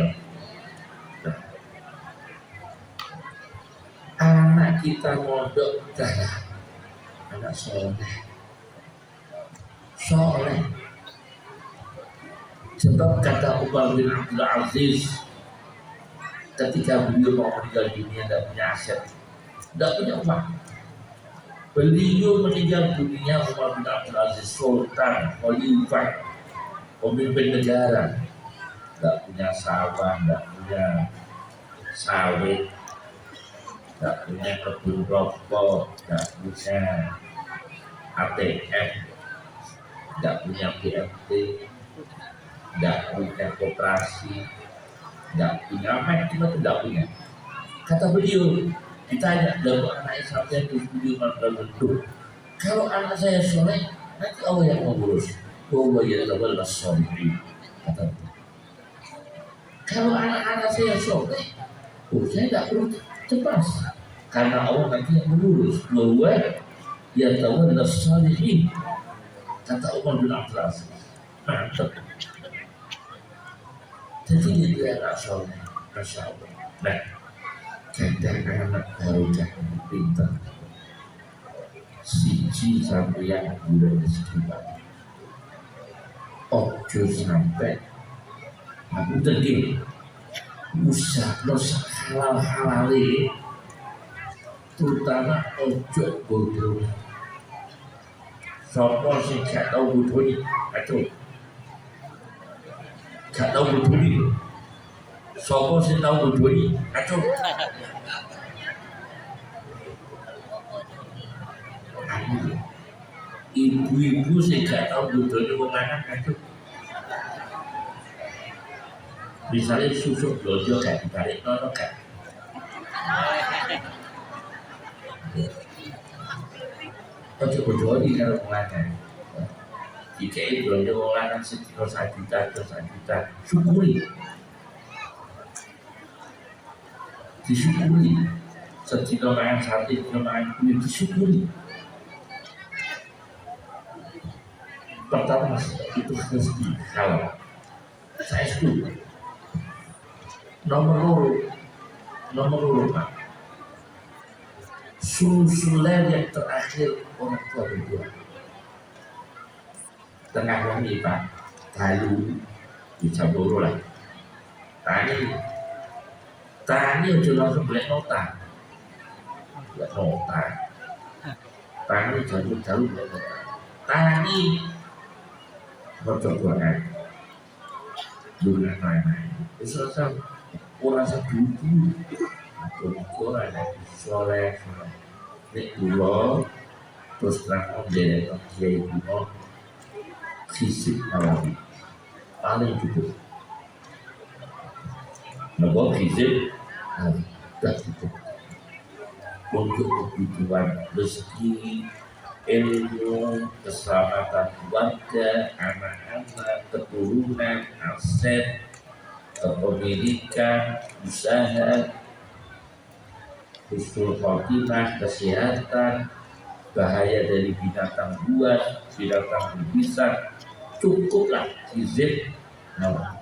anak kita mondok adalah anak soleh sebab kata Umar bin Abdul Aziz ketika beliau mau meninggal dunia tidak punya aset tidak punya uang beliau meninggal dunia Umar bin Abdul Aziz Sultan Khalifah pemimpin negara tidak punya sawah tidak punya sawit tidak punya kebun rokok, tidak punya ATM, tidak punya BMT, tidak punya koperasi, tidak punya apa cuma tidak punya. Kata beliau, ditanya dalam anak sampai itu beliau malah kalau anak saya soleh, nanti Allah yang mengurus. Bahwa ya Allah soleh. Kata beliau. Kalau anak-anak saya soleh, saya tidak perlu cemas karena Allah nanti yang mengurus bahwa ya tahu adalah salihin kata Umar bin Abdul Aziz mantap jadi dia anak soleh Masya Allah nah kadang anak baru jangan pintar siji sampai yang bulan rezeki ojo sampai aku tergini usah dosa halal terutama ojo bodoh sopo sing gak tau bodoh ini aduh gak tau bodoh ini sopo sing tau bodoh ini aduh ibu-ibu sing gak tau bodoh ini wong lanang aduh misalnya susu blojo gak dibalik nono gak ojo bodoh ini kalau mengajar jika itu blojo wong lanang sedino 1 juta syukuri disyukuri sedino mangan sate sedino mangan kulit disyukuri pertama itu rezeki halal saya setuju nomor loro Pak susulan yang terakhir orang tua berdua tengah wangi Pak Balu dicampur lah. Tani aja langsung boleh nota. Boleh nota. Tani jalur boleh nota. Tani percobaan. Dulu lain-lain. Itu saja orang sedudu. Aku ada soleh. Nek kula terus terang dari Kiai kuno fisik Nawawi paling cukup. Napa fisik sudah cukup untuk kebutuhan rezeki, ilmu, keselamatan keluarga, anak-anak, keturunan, aset, kepemilikan, usaha, husnul khotimah, kesehatan, bahaya dari binatang buas, binatang berbisa, cukuplah izin Allah.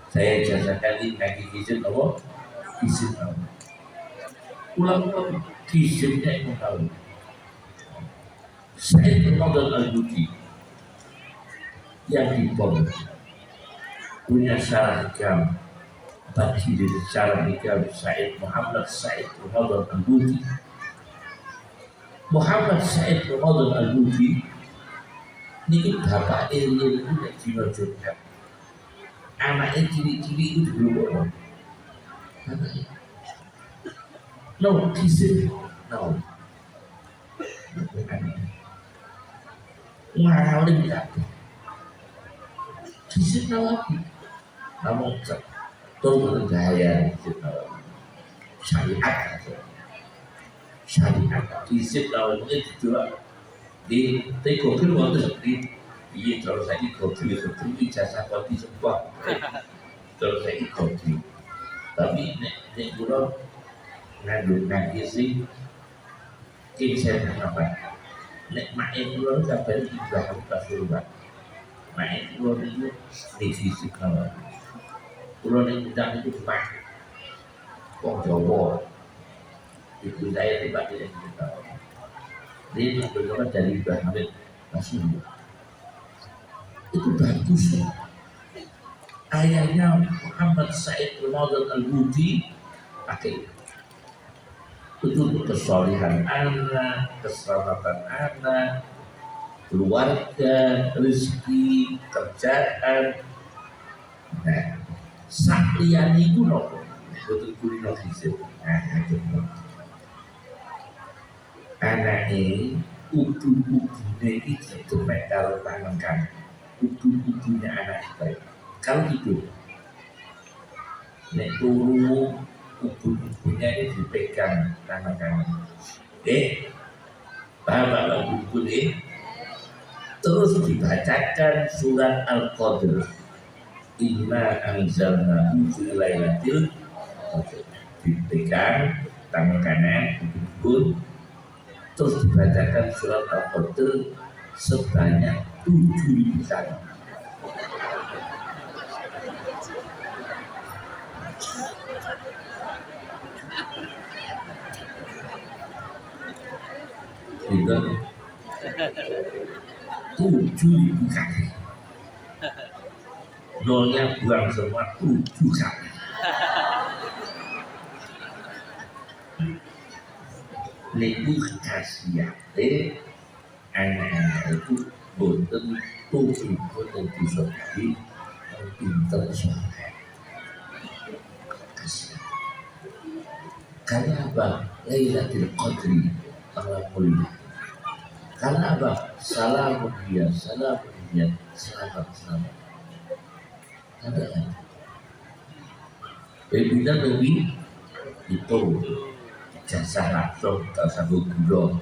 Saya jazakan ini ngaji izin Allah, izin Allah. Ulang-ulang izinnya itu tahu. Said Ramadan Al-Buti yang dibom punya seragam bagi dari seragam Said Muhammad Said Ramadan Al-Buti. Muhammad Said Ramadan Al-Buti ini bapak Ilil itu yang dinojokkan. Anaknya ciri-ciri itu belum orang. No, kisah, no. Ngalim tidak. Kisah Nawawi. Namun turun gaya kisah Nawawi. Syariat saja. Syariat kisah Nawawi itu di gokil waktu seperti iya kalau saya gokil seperti ijazah kopi sebuah. Kalau saya gokil. Tapi nek gula ngandung nanti sih kisah apa? Nek main gula sampai ibadah Rasulullah. Main gula itu di sisi kawan. Gula yang tidak itu mak, kong Jawa. Itu saya tiba di kita. Dia benar dari Ibrahim Rasulullah. Itu bagus. Ayahnya Muhammad Said Ramadan Al-Buti pakai untuk kesolehan anak, keselamatan anak, keluarga, rezeki, kerjaan. Nah, sakliyane iku nopo? Betul kulino fisik. Nah, itu. Anake udu-udune iki demek karo tangan kan. Udu-udunya anak baik. Kalau gitu, nek turu ubu-ubunya ini dipegang tangan kanan. Bapak ubu ini terus dibacakan surat Al-Qadr. Inna anzalnahu fi lailatul qadr. Dipegang tangan kanan ubu terus dibacakan surat Al-Qadr sebanyak 7.000 kali. Itu 7.000 kali. Nolnya buang semua 7 kali. Niku khasiate anak-anak itu boten tujuh boten bisa di pinter soleh. Karena apa? Lailatul Qadri malam mulia. Karena apa? Salamun dia, selamat. Ada kan? Berbeda lebih itu jasa langsung tak sanggup gula.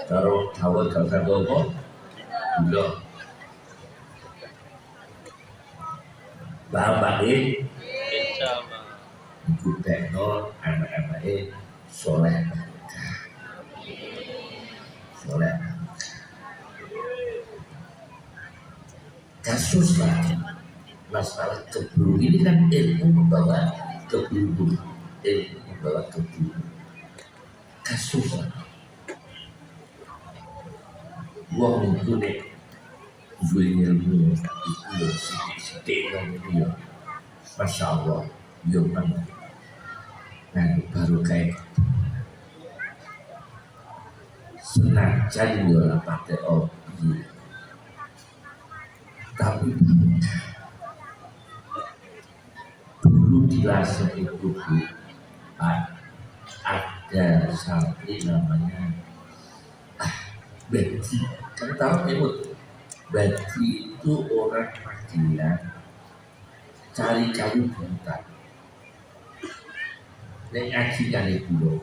Taruh tawa tak sanggup gula. Bapak ini ibu tekno anak-anak soleh. Soleh. Kasus lagi masalah keburu ini kan ilmu membawa keburu, ilmu membawa keburu. Kasus lagi. Wong itu nih duwe ilmu iku yo sithik-sithik ngono yo. Masya Allah, yo men. Nah, baru kayak senajan yo ora pakai opi. Tapi dulu di Lasem itu Bu, ada santri namanya Beti. Kan tahu emut Beti itu orang Madinah cari kayu buntan. Nek ngaji kali dulu,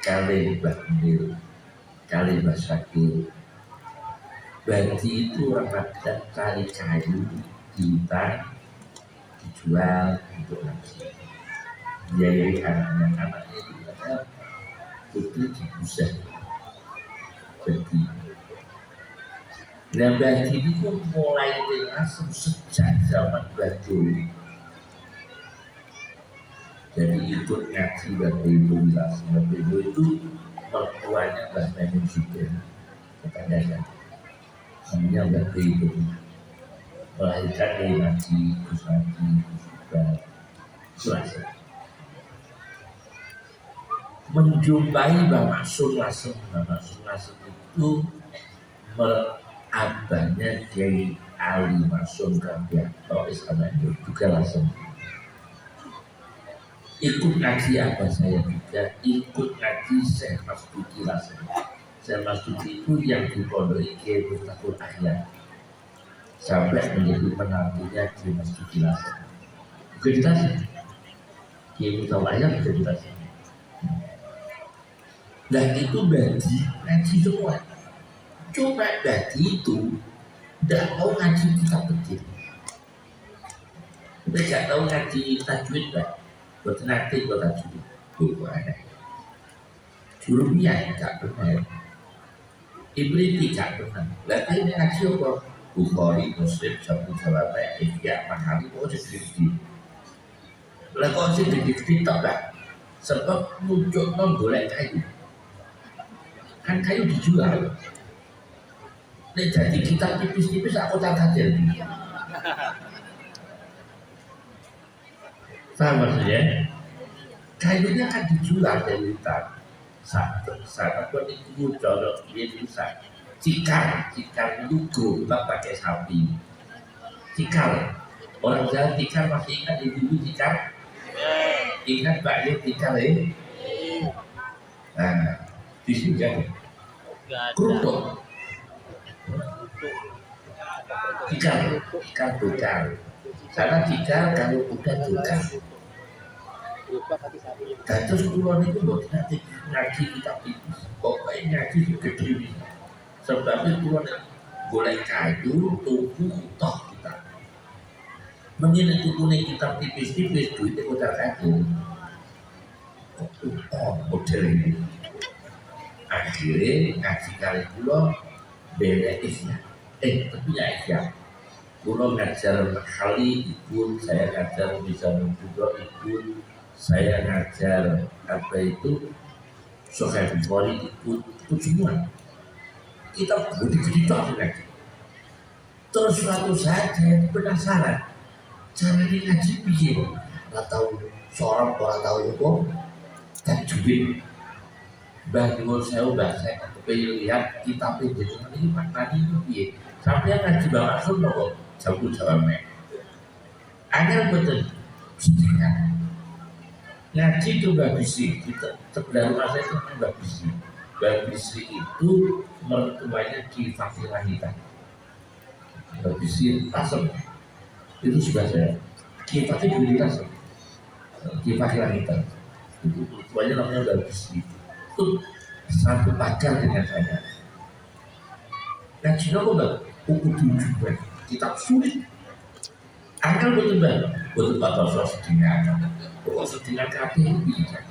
kali Bakmil, kali Basakil. Beti itu orang Madinah cari kayu buntan dijual untuk ngaji. Biayai anak-anaknya itu ada putri dibusah Beti. Nah, Beti ini pun mulai langsung sejak zaman Badul. Jadi ikut ngaji Beti itu langsung. Beti itu mertuanya Mbah Maimun juga ketanyakan. Namanya Beti itu melahirkan dari ngaji, terus ngaji, terus juga selesai. Menjumpai Mbah Maksum Lasem itu abahnya Kiai Ali Maksum Rabianto Islamiyah juga Lasem. Ikut ngaji abah saya juga, ikut ngaji Syekh Mas Duki Lasem. Syekh Mas Duki itu yang dipondoi Kiai Mustaqul Ahyar sampai menjadi menantunya Kiai Mas Duki Lasem. Bukan kita sih, Kiai Mustaqul Ahyar bukan kita sih. Dan itu Badi ngaji semua. Coba Badi itu tidak mau ngaji kitab kecil. Kita tidak tahu ngaji tajwid lah. Buat nanti buat tajwid. Bukan aneh. Jurumiyah tidak benar. Ibriti tidak benar. Lalu ini ngaji apa? Bukhari, Muslim, Jabu Jawabnya, Ihya, Mahali, mau jadi. Lalu kok sih dikit tak lah. Sebab muncul golek kayu. Kan kayu dijual. Nek jadi kita tipis-tipis aku tak hadir. Paham maksudnya? Kayunya kan dijual dari hutan. Saat pun itu jorok dia bisa. Cikar itu gerobak pakai sapi. Cikar. Orang Jawa cikar masih ingat dulu cikar. Ingat Pak Yus cikar ya. Nah. Di sini kan kerupuk, tikar tukar. Karena tikar kalau udah tukar. Dan terus kulon itu buat nanti ngaji kita tipis. Pokoknya ngaji juga gede. Sebabnya kulon boleh kayu, tubuh, toh kita. Mengingat tubuhnya kita tipis-tipis, duitnya udah kayu. Oh, model ini. Akhirnya ngaji kali pulau beda isya. Tapi ya isya. Pulau ngajar kali ikut, saya ngajar bisa membuka ikut, saya ngajar apa itu Sahih Bukhari ikut semua. Kita begitu ngaji. Terus suatu saat saya penasaran cara ngaji begini. Nggak tahu seorang orang tahu itu dan jubin. Bagaimana saya kepengen lihat kitab ini maknanya itu piye. Sampai ngaji Mbah Maksum kok Jabu Jawabnya. Angel betul. Sedihkan. Ngaji itu Mbah Bisri. Kita sebelah rumah saya itu Mbah Bisri. Mbah Bisri itu mertuanya Ki Fakih Lahitan. Mbah Bisri Lasem. Itu sudah saya. Ki Fakih di Lasem. Ki Fakih Lahitan. Itu mertuanya namanya Mbah Bisri. Itu satu pacar dengan saya. Ngaji apa Mbak? Buku 7 kitab sulit. Angkel betul Mbak? Betul Pak Tosro sedingan. Kok sedingan kabeh bisa.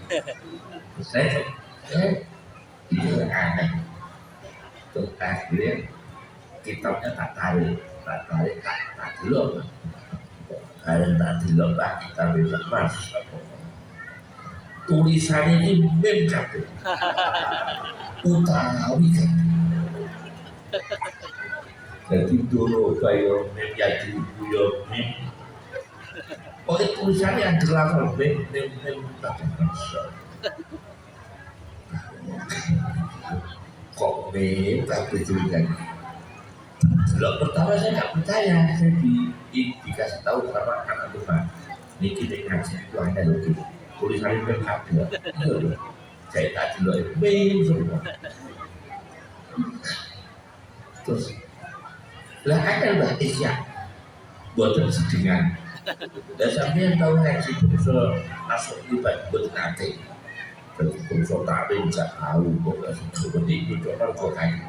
Saya itu aneh. Terus akhirnya kitabnya tak tarik tak delok. Kalau tak delok Pak kita bisa pas. Tulisannya ini mem kabeh. Utawi kabeh. Jadi dulu bayo mem jadi buyo mem. Pokoknya tulisannya yang jelas mem tapi masya. Kok mem tapi tulisannya. Loh, pertama saya nggak percaya, saya dikasih tahu sama anak rumah. Ini kita ngaji itu ada loh, tulisannya mem ada. Iya loh, saya tadi loh mem semua. Terus lah ada Mbah Isya buatan sedengan dan sampai tahu ngaji bungsu masuk libat buat nanti jadi bungsu taklim gak tahu kok seperti itu coba kok kayak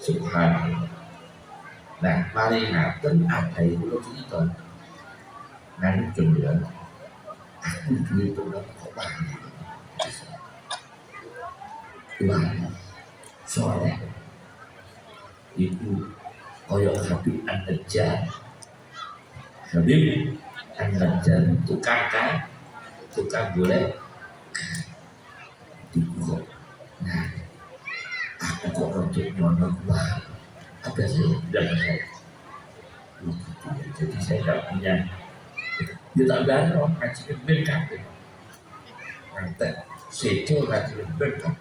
subhanallah. Nah mari ngaten ada itu lo cerita nanti jumlah aku duit itu kok banyak banyak soalnya itu koyok Habib An-Najjar. Habib An-Najjar tukang kan, tukang boleh dibuka. Nah, aku kok untuk nyonok wah, apa sih dan saya. Jadi saya tak punya, dia tak ada orang ngaji berkat. Nanti sejo ngaji berkat.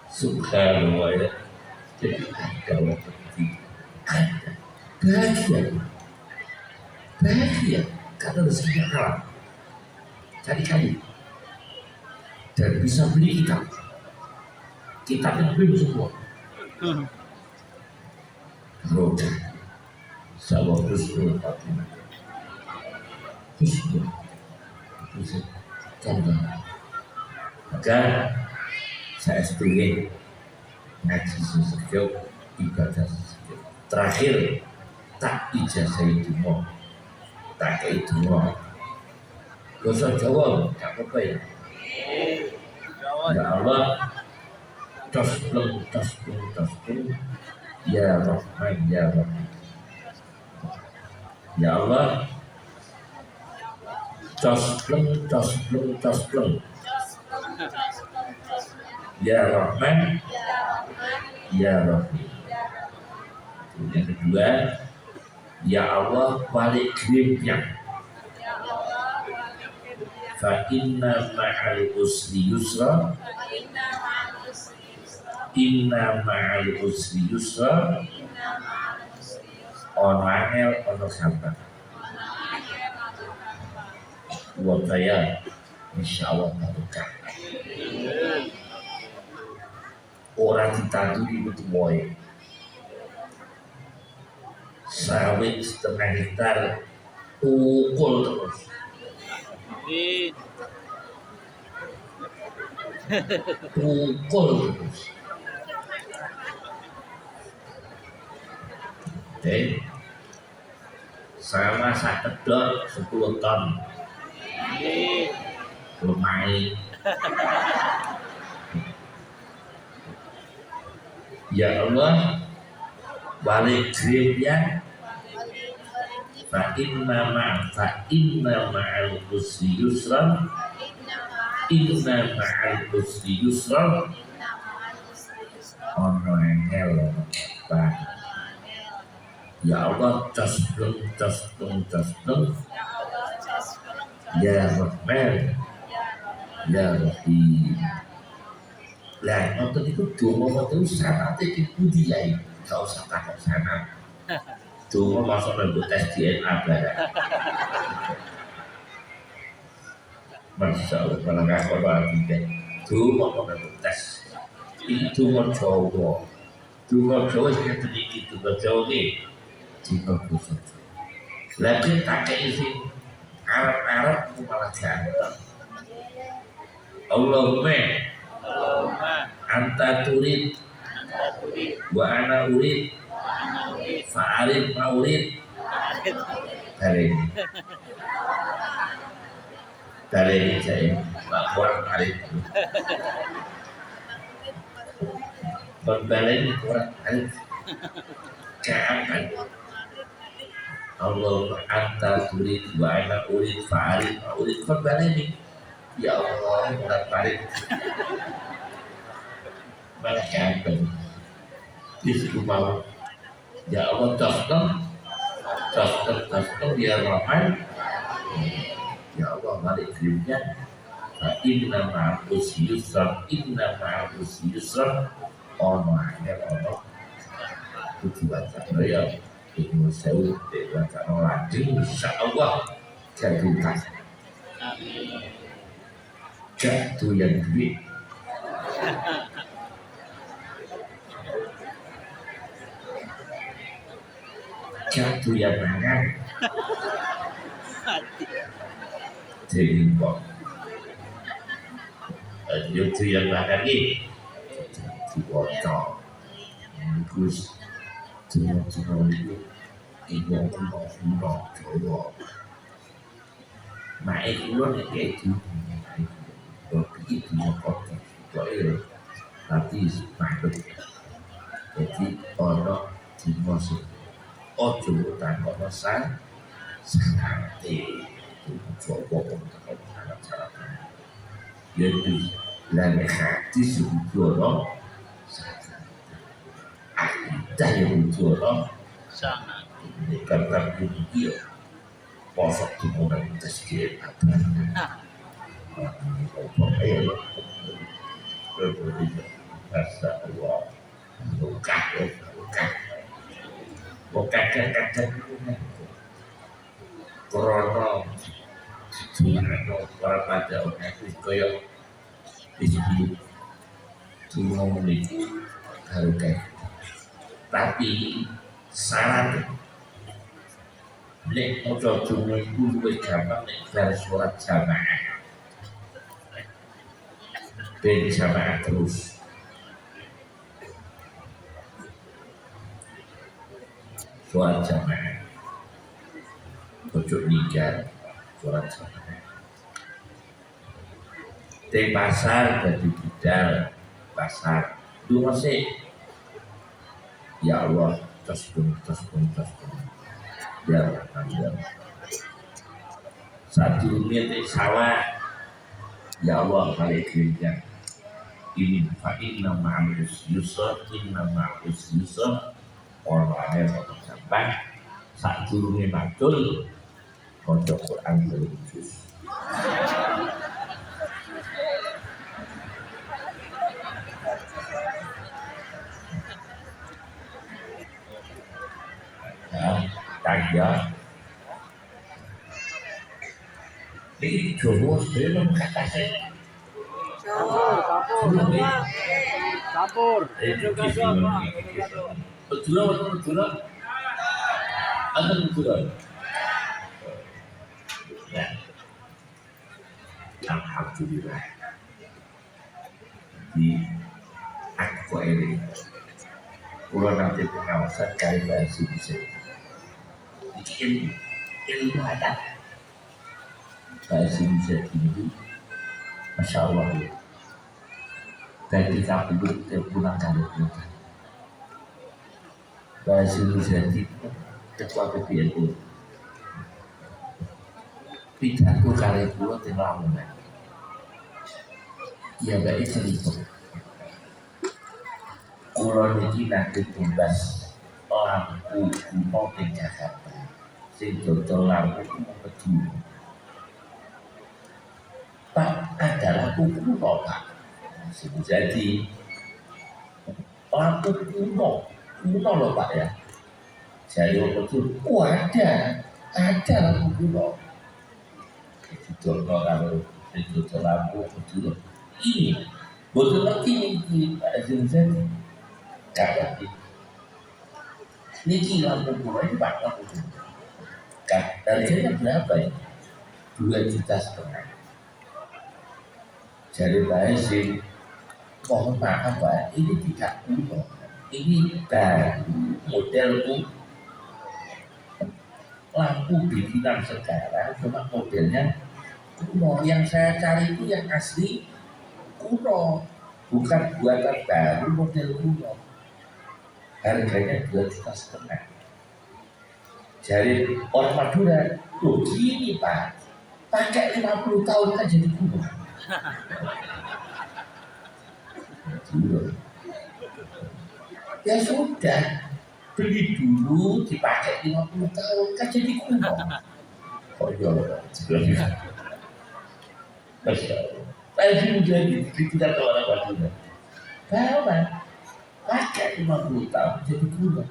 Subhanallah ya. Jadi ada waktu ada bahagia karena rezekinya halal kali-kali dan bisa beli kitab yang beli semua roda sama husnul khatimah husnul contoh maka saya setuju ngaji sesuatu ibadah sesuatu terakhir tak ijazah itu mau tak kayak itu mau bahasa Jawa tak apa ya ya Allah tasbih ya Rahman ya Rahim ya Allah tasbih ya Rahman ya Rahim. Yang kedua, ya Allah balik gripnya. Fa inna ma'al usri yusra. Inna ma'al usri yusra. Ono angel ono sabar. Buat saya, insya Allah barokah. Orang ditanduri itu moy. Sawit setengah hektar tukul terus. Tukul terus. Oke. Sama saya kedot 10 ton. Lumayan. Ya Allah balik gripnya fa inna ma'al usri yusra inna ma'al usri yusra ono engel apa ya Allah tasbih ya Rahman ya Rahim. Lah nonton itu donga itu syaratnya itu dia gak usah takut sana. Donga masuk nang tes DNA barang. Masya Allah kalau nggak korban kita donga nang tes itu donga Jawa sing sedikit donga Jawa nih donga basa. Lagi tak kayak sing Arab malah ganteng. Allahumma anta turid wa ana urid fa'arid ma'urid dari ini saya Pak Kuat Arif berbalik Kuat Arif keakan Allah anta turid wa ana urid fa'arid ma'urid berbalik ini ya Allah Kuat Arif malah keakan Disitu mau ya Allah custom ya Rahman ya Allah balik kirimnya inna ma'us yusra ono itu baca ya Ibnu Saud baca lagi insya Allah jadikan jatuh yang duit jatuh yang mangan jadi kok jatuh yang mangan ini dibocor terus cuma itu ibu Jawa naik ulang kayak itu begitu kotor itu nanti makhluk jadi orang dimasuk ojo tanpa masan sanate coba untuk cara-cara jadi lain hati sebetulnya akidah yang betul sangat karena dia posok tuh tazkiyah apa Masya Allah bukan kadang-kadang krono para pada orang itu kaya disebut cuma memiliki harga tapi syarat nek ojo cuma itu lebih gampang nek dari surat jamaah ben jamaah terus surat jamaah ojo nikah surat jamaah di pasar jadi bidal pasar itu masih ya Allah terus biar satu menit sawah ya Allah balik kerja ini inna ma'us yusra orangnya satu sampai saat turunnya matul kocok Quran berjus tanya ini Jawa belum kata saya kapur betul ya alhamdulillah di aku ini pulau nanti pengawasan kali bahasa bisa ilmu ada bahasa bisa tinggi Masya Allah dari kabur pulang kali pulang bahasa bisa tinggi ketua PPNU pidato kali pulang di Lamongan ya baik cerita kulon ini nanti tumbas lampu mau di Jakarta sing dodol lampu mau peduli Pak ada lampu kuno Pak jadi lampu kuno loh Pak ya saya betul ada lampu kuno itu dodol kalau itu lampu betul ini betul lagi ini Pak jadi kata ini lampu kuno ini Pak lampu kuno harganya berapa ya 2,5 juta jadi baik sih mohon maaf Pak ini tidak kuno ini baru modelku lampu bikinan sekarang cuma modelnya kuno yang saya cari itu yang asli kuno bukan buatan baru model kuno harganya 2,5 juta jadi orang Madura tuh gini Pak pakai 50 tahun kan jadi kuno Ya sudah, beli dulu dipakai 50 tahun kan jadi kuno. Oh iya, sebenarnya. Masya Allah. Saya sih udah gitu kan orang Madura. Kawan, pakai 50 tahun jadi kuno.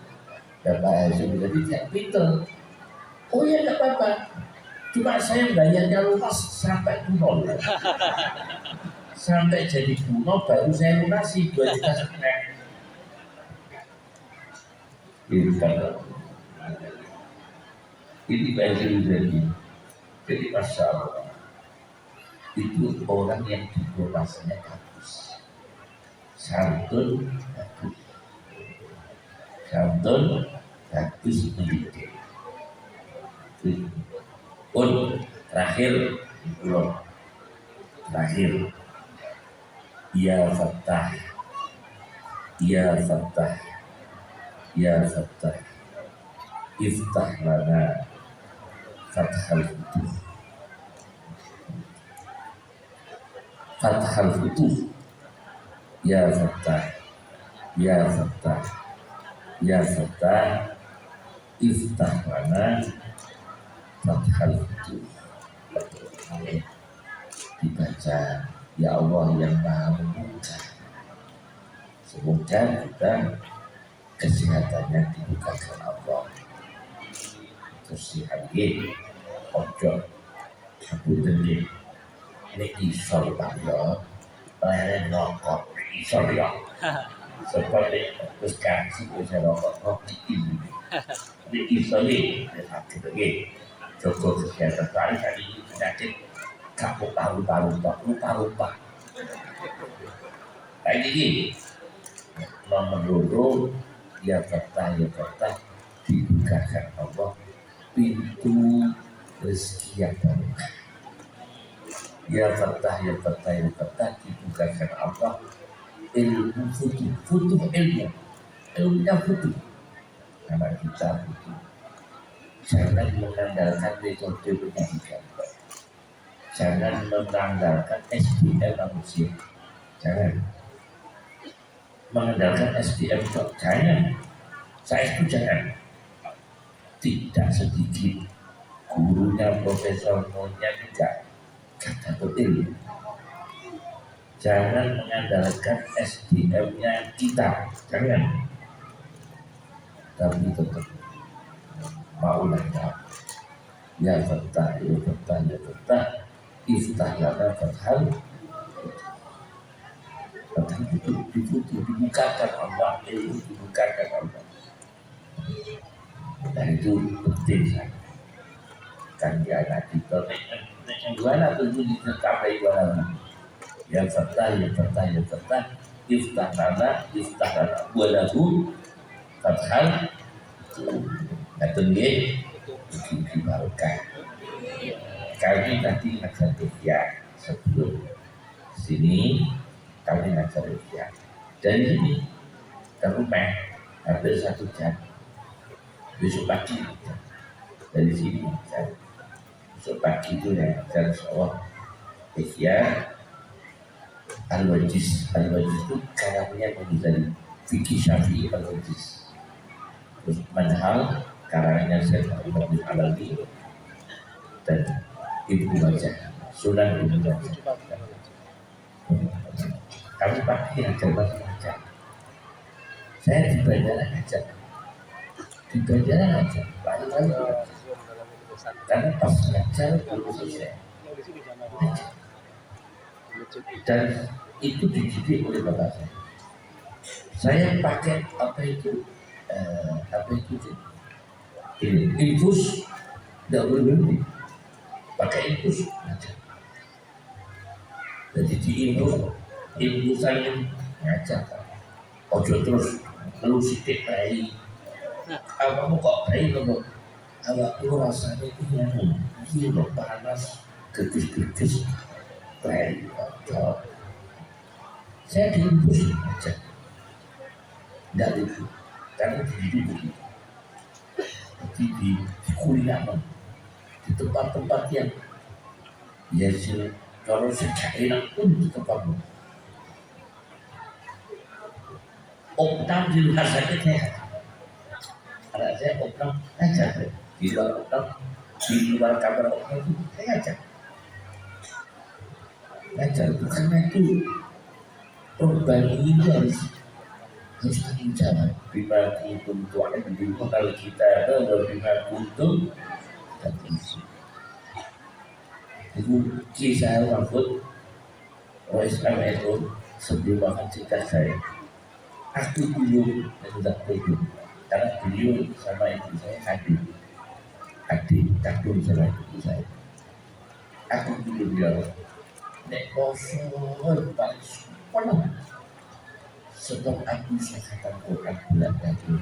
Dan Pak Haji bilang tidak pinter. Oh ya nggak apa-apa. Cuma saya bayarnya lunas sampai kuno. Sampai jadi kuno baru saya lunasi 2,5 juta. Ini kan ini Pak Haji bilang. Jadi Masya Allah, itu orang yang diplomasinya bagus, santun bagus, santun bagus mendidik. Pun terakhir, belum terakhir, ya Fattah, ya Fattah, ya Fattah, iftah lana fathal futuh, fathal futuh, ya Fattah, ya Fattah, ya Fattah, iftah lana fathal futuh. Dibaca, ya Allah yang maha membuka. Semoga kita kesehatannya dibukakan Allah. Terus lagi ojo aku tadi ini isol Pak ya, leren rokok isol ya. Seperti terus kasih bisa rokok rokok ini isol ini sakit lagi. Coba kesehatan tadi penyakit kapuk paru-paru, lupa. Kayak gini, nomor 2, ya kata dibukakan Allah pintu rezeki yang baru. Ya kata dibukakan Allah ilmu futuh ilmunya futuh. Karena kita futuh. Jangan mengandalkan metode pendidikan. Jangan mengandalkan SDM manusia. Jangan mengandalkan SDM kok. Jangan. Saya itu jangan. Tidak sedikit gurunya profesornya tidak kata ilmu. Jangan mengandalkan SDM-nya kita. Jangan. Tapi tetap maulah ya Fattah, ya Fattah, iftah lana fathal itu dibukakan Allah, ilmu dibukakan Allah. Dan itu penting kan dia anak kita yang jualan tentu dicapai jualan. Ya Fattah, iftah lana walahu fathal atau dia bikin barokah. Kami nanti akan ya sebelum sini kami akan ya dari sini ke rumah hampir 1 jam. Besok pagi dari sini besok pagi itu ya jam Allah ya al-wajiz itu karannya dari fikih Syafi'i al-wajiz. Terus manhal karannya Syekh Muhammad Alawi dan Ibu Wajah Sunan Ibu Wajah. Kami pagi ajar macam-macam. Saya di bandara ajar, paling karena pas ngajar belum selesai. Dan itu dididik oleh bapak saya. Saya pakai apa itu ini infus, tidak boleh berhenti pakai infus ngajar. Jadi di infus saya ngajar ojo terus lalu sidik bayi kamu kok bayi loh awak lu rasanya ini loh panas gerges bayi ojo. Saya di infus ngajar tidak itu karena dididik begitu. Jadi di kuliah di tempat-tempat yang ya kalau sejak enak pun di tempatmu. opnam di luar sakit sehat. Anak saya opnam aja, di luar opnam, di luar kamar opnam itu saya ajak. Ngajar itu karena itu korban ini harus tanggung jawab. Bima kuntum tu'adun, kalau kita tahu bima kuntum dan isi. Itu kisah Mahfud Islam itu sebelum makan cerita saya. Aku dulu tidak belum, karena beliau sama ibu saya adik kandung sama ibu saya. Aku dulu bilang, nek kosong paling penuh. Sebab aku saya Quran bulan tadi,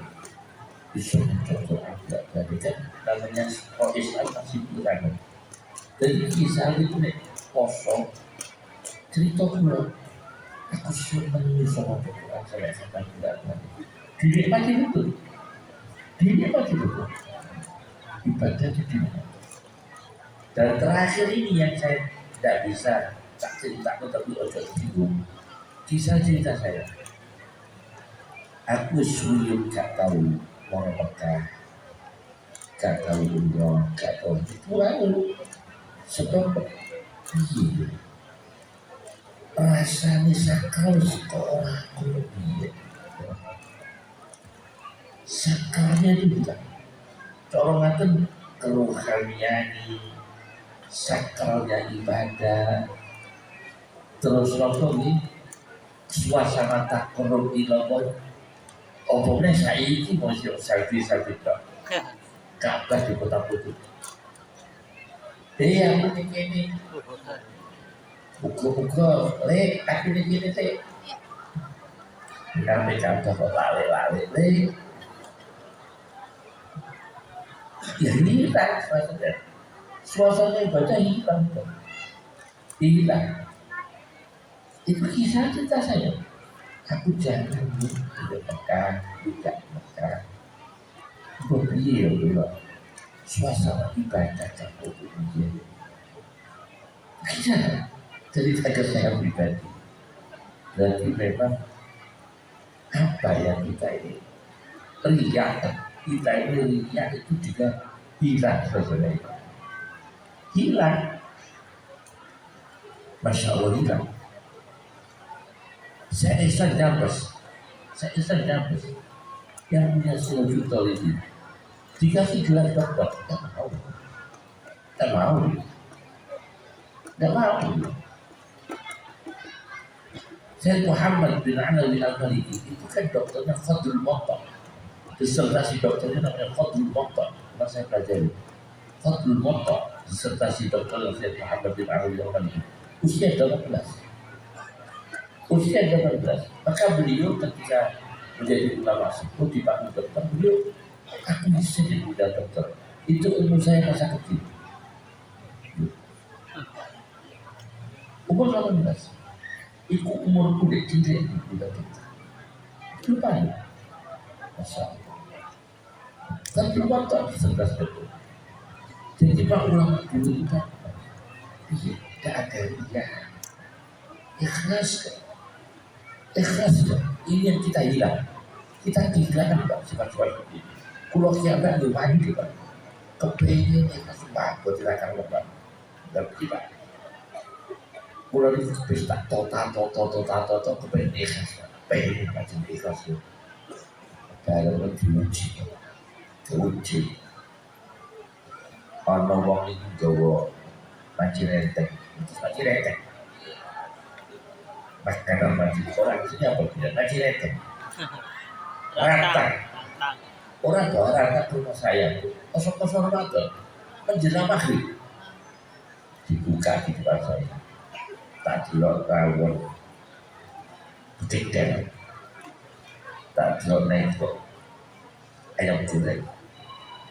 bisa mencontoh bulan tadi kan namanya orang Islam masih kurang. Dari kisah itu nek kosong cerita pulau. Aku senang sama Quran saya bulan tadi. Dinikmati betul, dinikmati betul. Ibadah itu dinikmati. Dan terakhir ini yang saya tidak bisa tak ceritakan tapi ojo bingung. Kisah cerita saya. Aku sulit gak tahu mau Mekah, gak tahu umroh, gak tahu itu lalu. Sebab iya, rasanya sakral sekolah aku iya. Sakralnya itu bukan. Corongan keluhan nyanyi, sakralnya ibadah, terus nonton ini suasana tak korup ilah. Omongnya saya ini masih selfie tak kabar di kota putih. Dia aku ini buku-buku le aku ini teh nggak bercanda kok lale le ya hilang suasana ibadah hilang itu kisah cerita saya. Aku jangan tidak Mekah. Beliau bilang suasana ibadah campur dia. Kisah cerita ke saya pribadi. Berarti memang apa yang kita ini riak, kita ini riak itu juga hilang sebenarnya. Hilang, masya Allah hilang. Saya iseng dapat yang punya suljutal ini dikasih gelar dokter, tak mau. Saya Muhammad bin Alawi Al-Maliki itu kan dokternya Fadlul Mu'ta, disertasi dokternya namanya Fadlul Mu'ta. Pernah saya pelajari Fadlul Mu'ta, disertasi dokter Syekh Muhammad bin Alawi Al-Maliki, usia 18. Maka beliau ketika menjadi ulama sepuh dipanggil dokter, beliau aku bisa jadi dokter. Itu umur saya masa kecil, umur 18. Itu umurku dek cilik udah dokter. Lupa ya, masya Allah. Tapi waktu aku 11 dokter. Jadi pak ulama dulu itu tidak ada riak, ikhlas. Ini yang kita hilang. Kita kehilangan Pak sifat-sifat ini. Kalau kiamat di wajib Pak. Kepengen ikhlas Pak buat silakan Pak. Dan kita. Kalau di pesta tota kepengen ikhlas Pak. Pengen macam ikhlas itu. Kalau diuji. Ono wong itu gawa panci renteng. Makanan masjid orang itu apa tidak ngaji renteng rantang orang ke rumah saya kosong rata menjelang maghrib dibuka di depan saya tak jelok tawon bedek tak jelok nengkok ayam goreng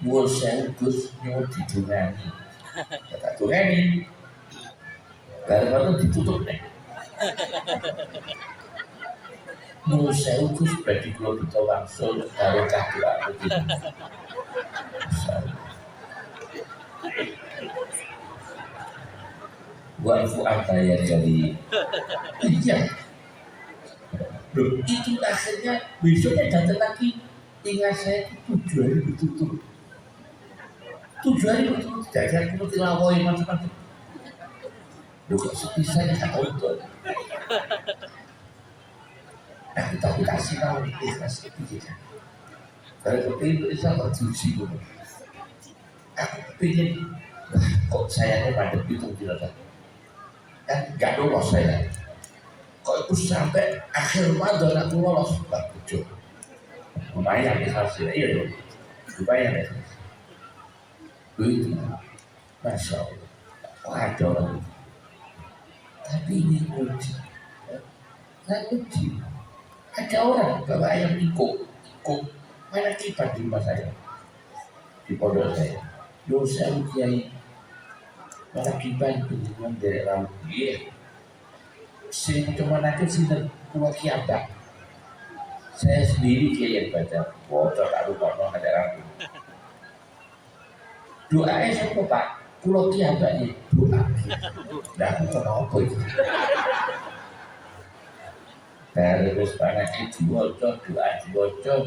mual saya Gus nyuwun didungani tak dungani gara-gara ditutup nih. Menurut saya itu sebagai kalau kita langsung kalau kaki aku tidak wafu antaya jadi iya Loh, itu akhirnya besoknya datang lagi. Ingat saya itu 7 hari berturut-turut. 7 hari berturut-turut jajan aku tilawoi macam-macam. Loh kok sepisah ya kata itu. Nah kita kasih tahu ikhlas itu jajan. Kalau kepingin bisa berjuji dulu. Aku kepingin, kok sayangnya mandek itu tidak kan gak lolos saya. Kok itu sampai akhir Ramadan aku lolos, Pak Bujo. Lumayan ya hasilnya, iya loh. Lumayan ya. Begitu, Masya Allah. Kok ada orang itu? Tapi ini uji. Nah uji. Ada orang bawa ayam ikut. Mana kipas di rumah saya? Di pondok saya. Dosa kiai. Mana kipas itu dari laut. Iya. Sing cuma nanti sinten kuat kiabak. Saya sendiri kiai yang baca. Bocor tak lupa no ada rambut. Doanya siapa Pak? Pulau kiabak ini doa. Nah aku kenapa itu? Terus anaknya diwajah, doa diwajah.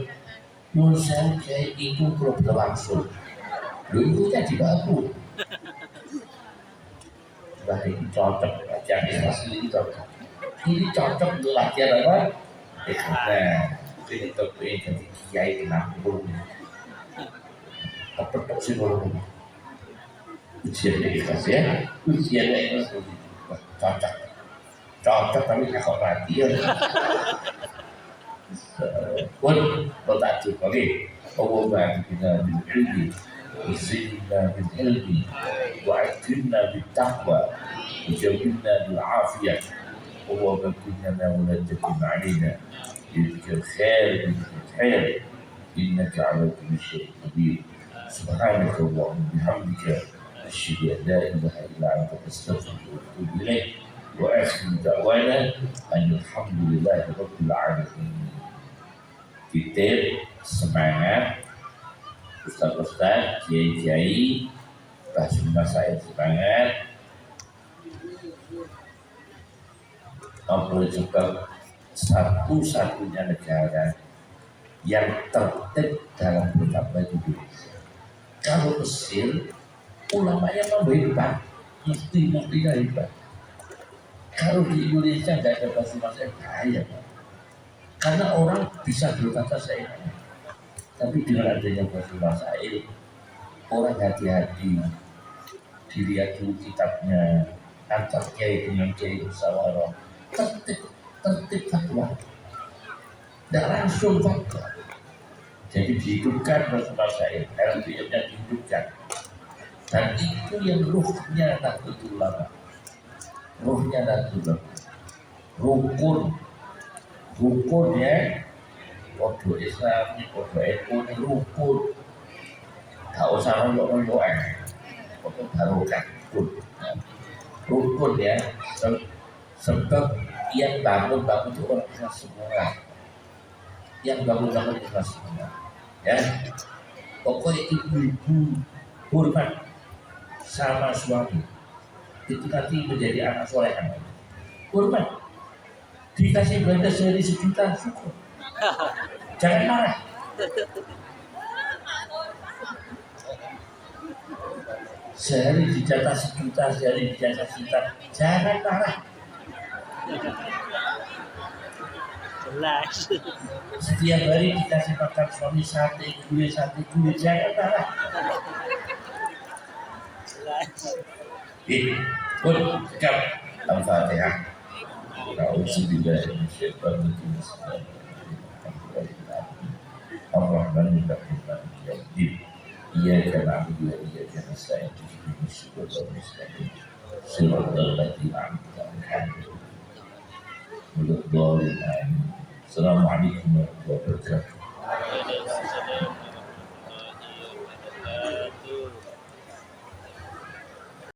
Menurut saya kiai itu perlu berlangsung. Lu itu jadi bagus. Wah ini cocok, latihan ikhlas ini cocok. Ini cocok untuk latihan apa? Nah, ini cocok jadi kiai kenapa belum? Kepetok sih belum. Ujiannya ikhlas ya, ujiannya ikhlas. Wah cocok, cocok tapi kakak latihan. Pun bertajuk, oke. Allahumma bina bil ilmi, usilna bil ilmi, wa'idna bil taqwa, ujawibna bil afiyah. Allahumma kunna wa la takun alina, bidhikr khair, bidhikr khair, innaka ala kulli syai'in qadir. Subhanaka Allahumma bihamdika, asyhadu an la ilaha illa anta astaghfiruka wa atubu ilaik. Wa akhiru da'wana alhamdulillahi rabbil alamin. Titik semangat Ustaz-Ustaz, kiai-kiai, bahasa saya semangat. Apa juga satu-satunya negara yang tertib dalam beragama Indonesia. Kalau Mesir, ulamanya memang hebat, mufti-muftinya hebat. Kalau di Indonesia nggak ada bahasa bahaya, Pak. Karena orang bisa berkata saya, tapi dengan adanya bahasa orang hati-hati, dilihat dulu kitabnya, antar kiai dengan kiai musyawarah, tertib fatwa, tidak langsung fatwa. Jadi dihidupkan bahasa LBM-nya dihidupkan, dan itu yang ruhnya Nahdlatul Ulama, ruhnya Nahdlatul Ulama, rukun ya, kode Islam, kode ekonomi rukun, tak usah royok-royokan, kode barokah rukun ya, sebab yang bangun itu orang ikhlas semua, yang bangun ikhlas semua, ya, pokoknya ibu-ibu hormat sama suami, itu nanti menjadi anak soleh, hormat. Dikasih belanja sehari 1 juta, syukur. Jangan marah. Sehari dijatah 1 juta, sehari dijatah 1 juta, jangan marah. Jelas. Setiap hari dikasih makan suami sate, gulai, jangan marah. Jelas. Pun, cakap Al-Fatihah. A'udzubillahi minasyaitonir rajim. Ar-Rahmanir Rahim. Iyyaka na'budu wa iyyaka nasta'in. Ihdinas siratal mustaqim. Siratal ladzina an'amta 'alaihim. Assalamualaikum warahmatullahi wabarakatuh.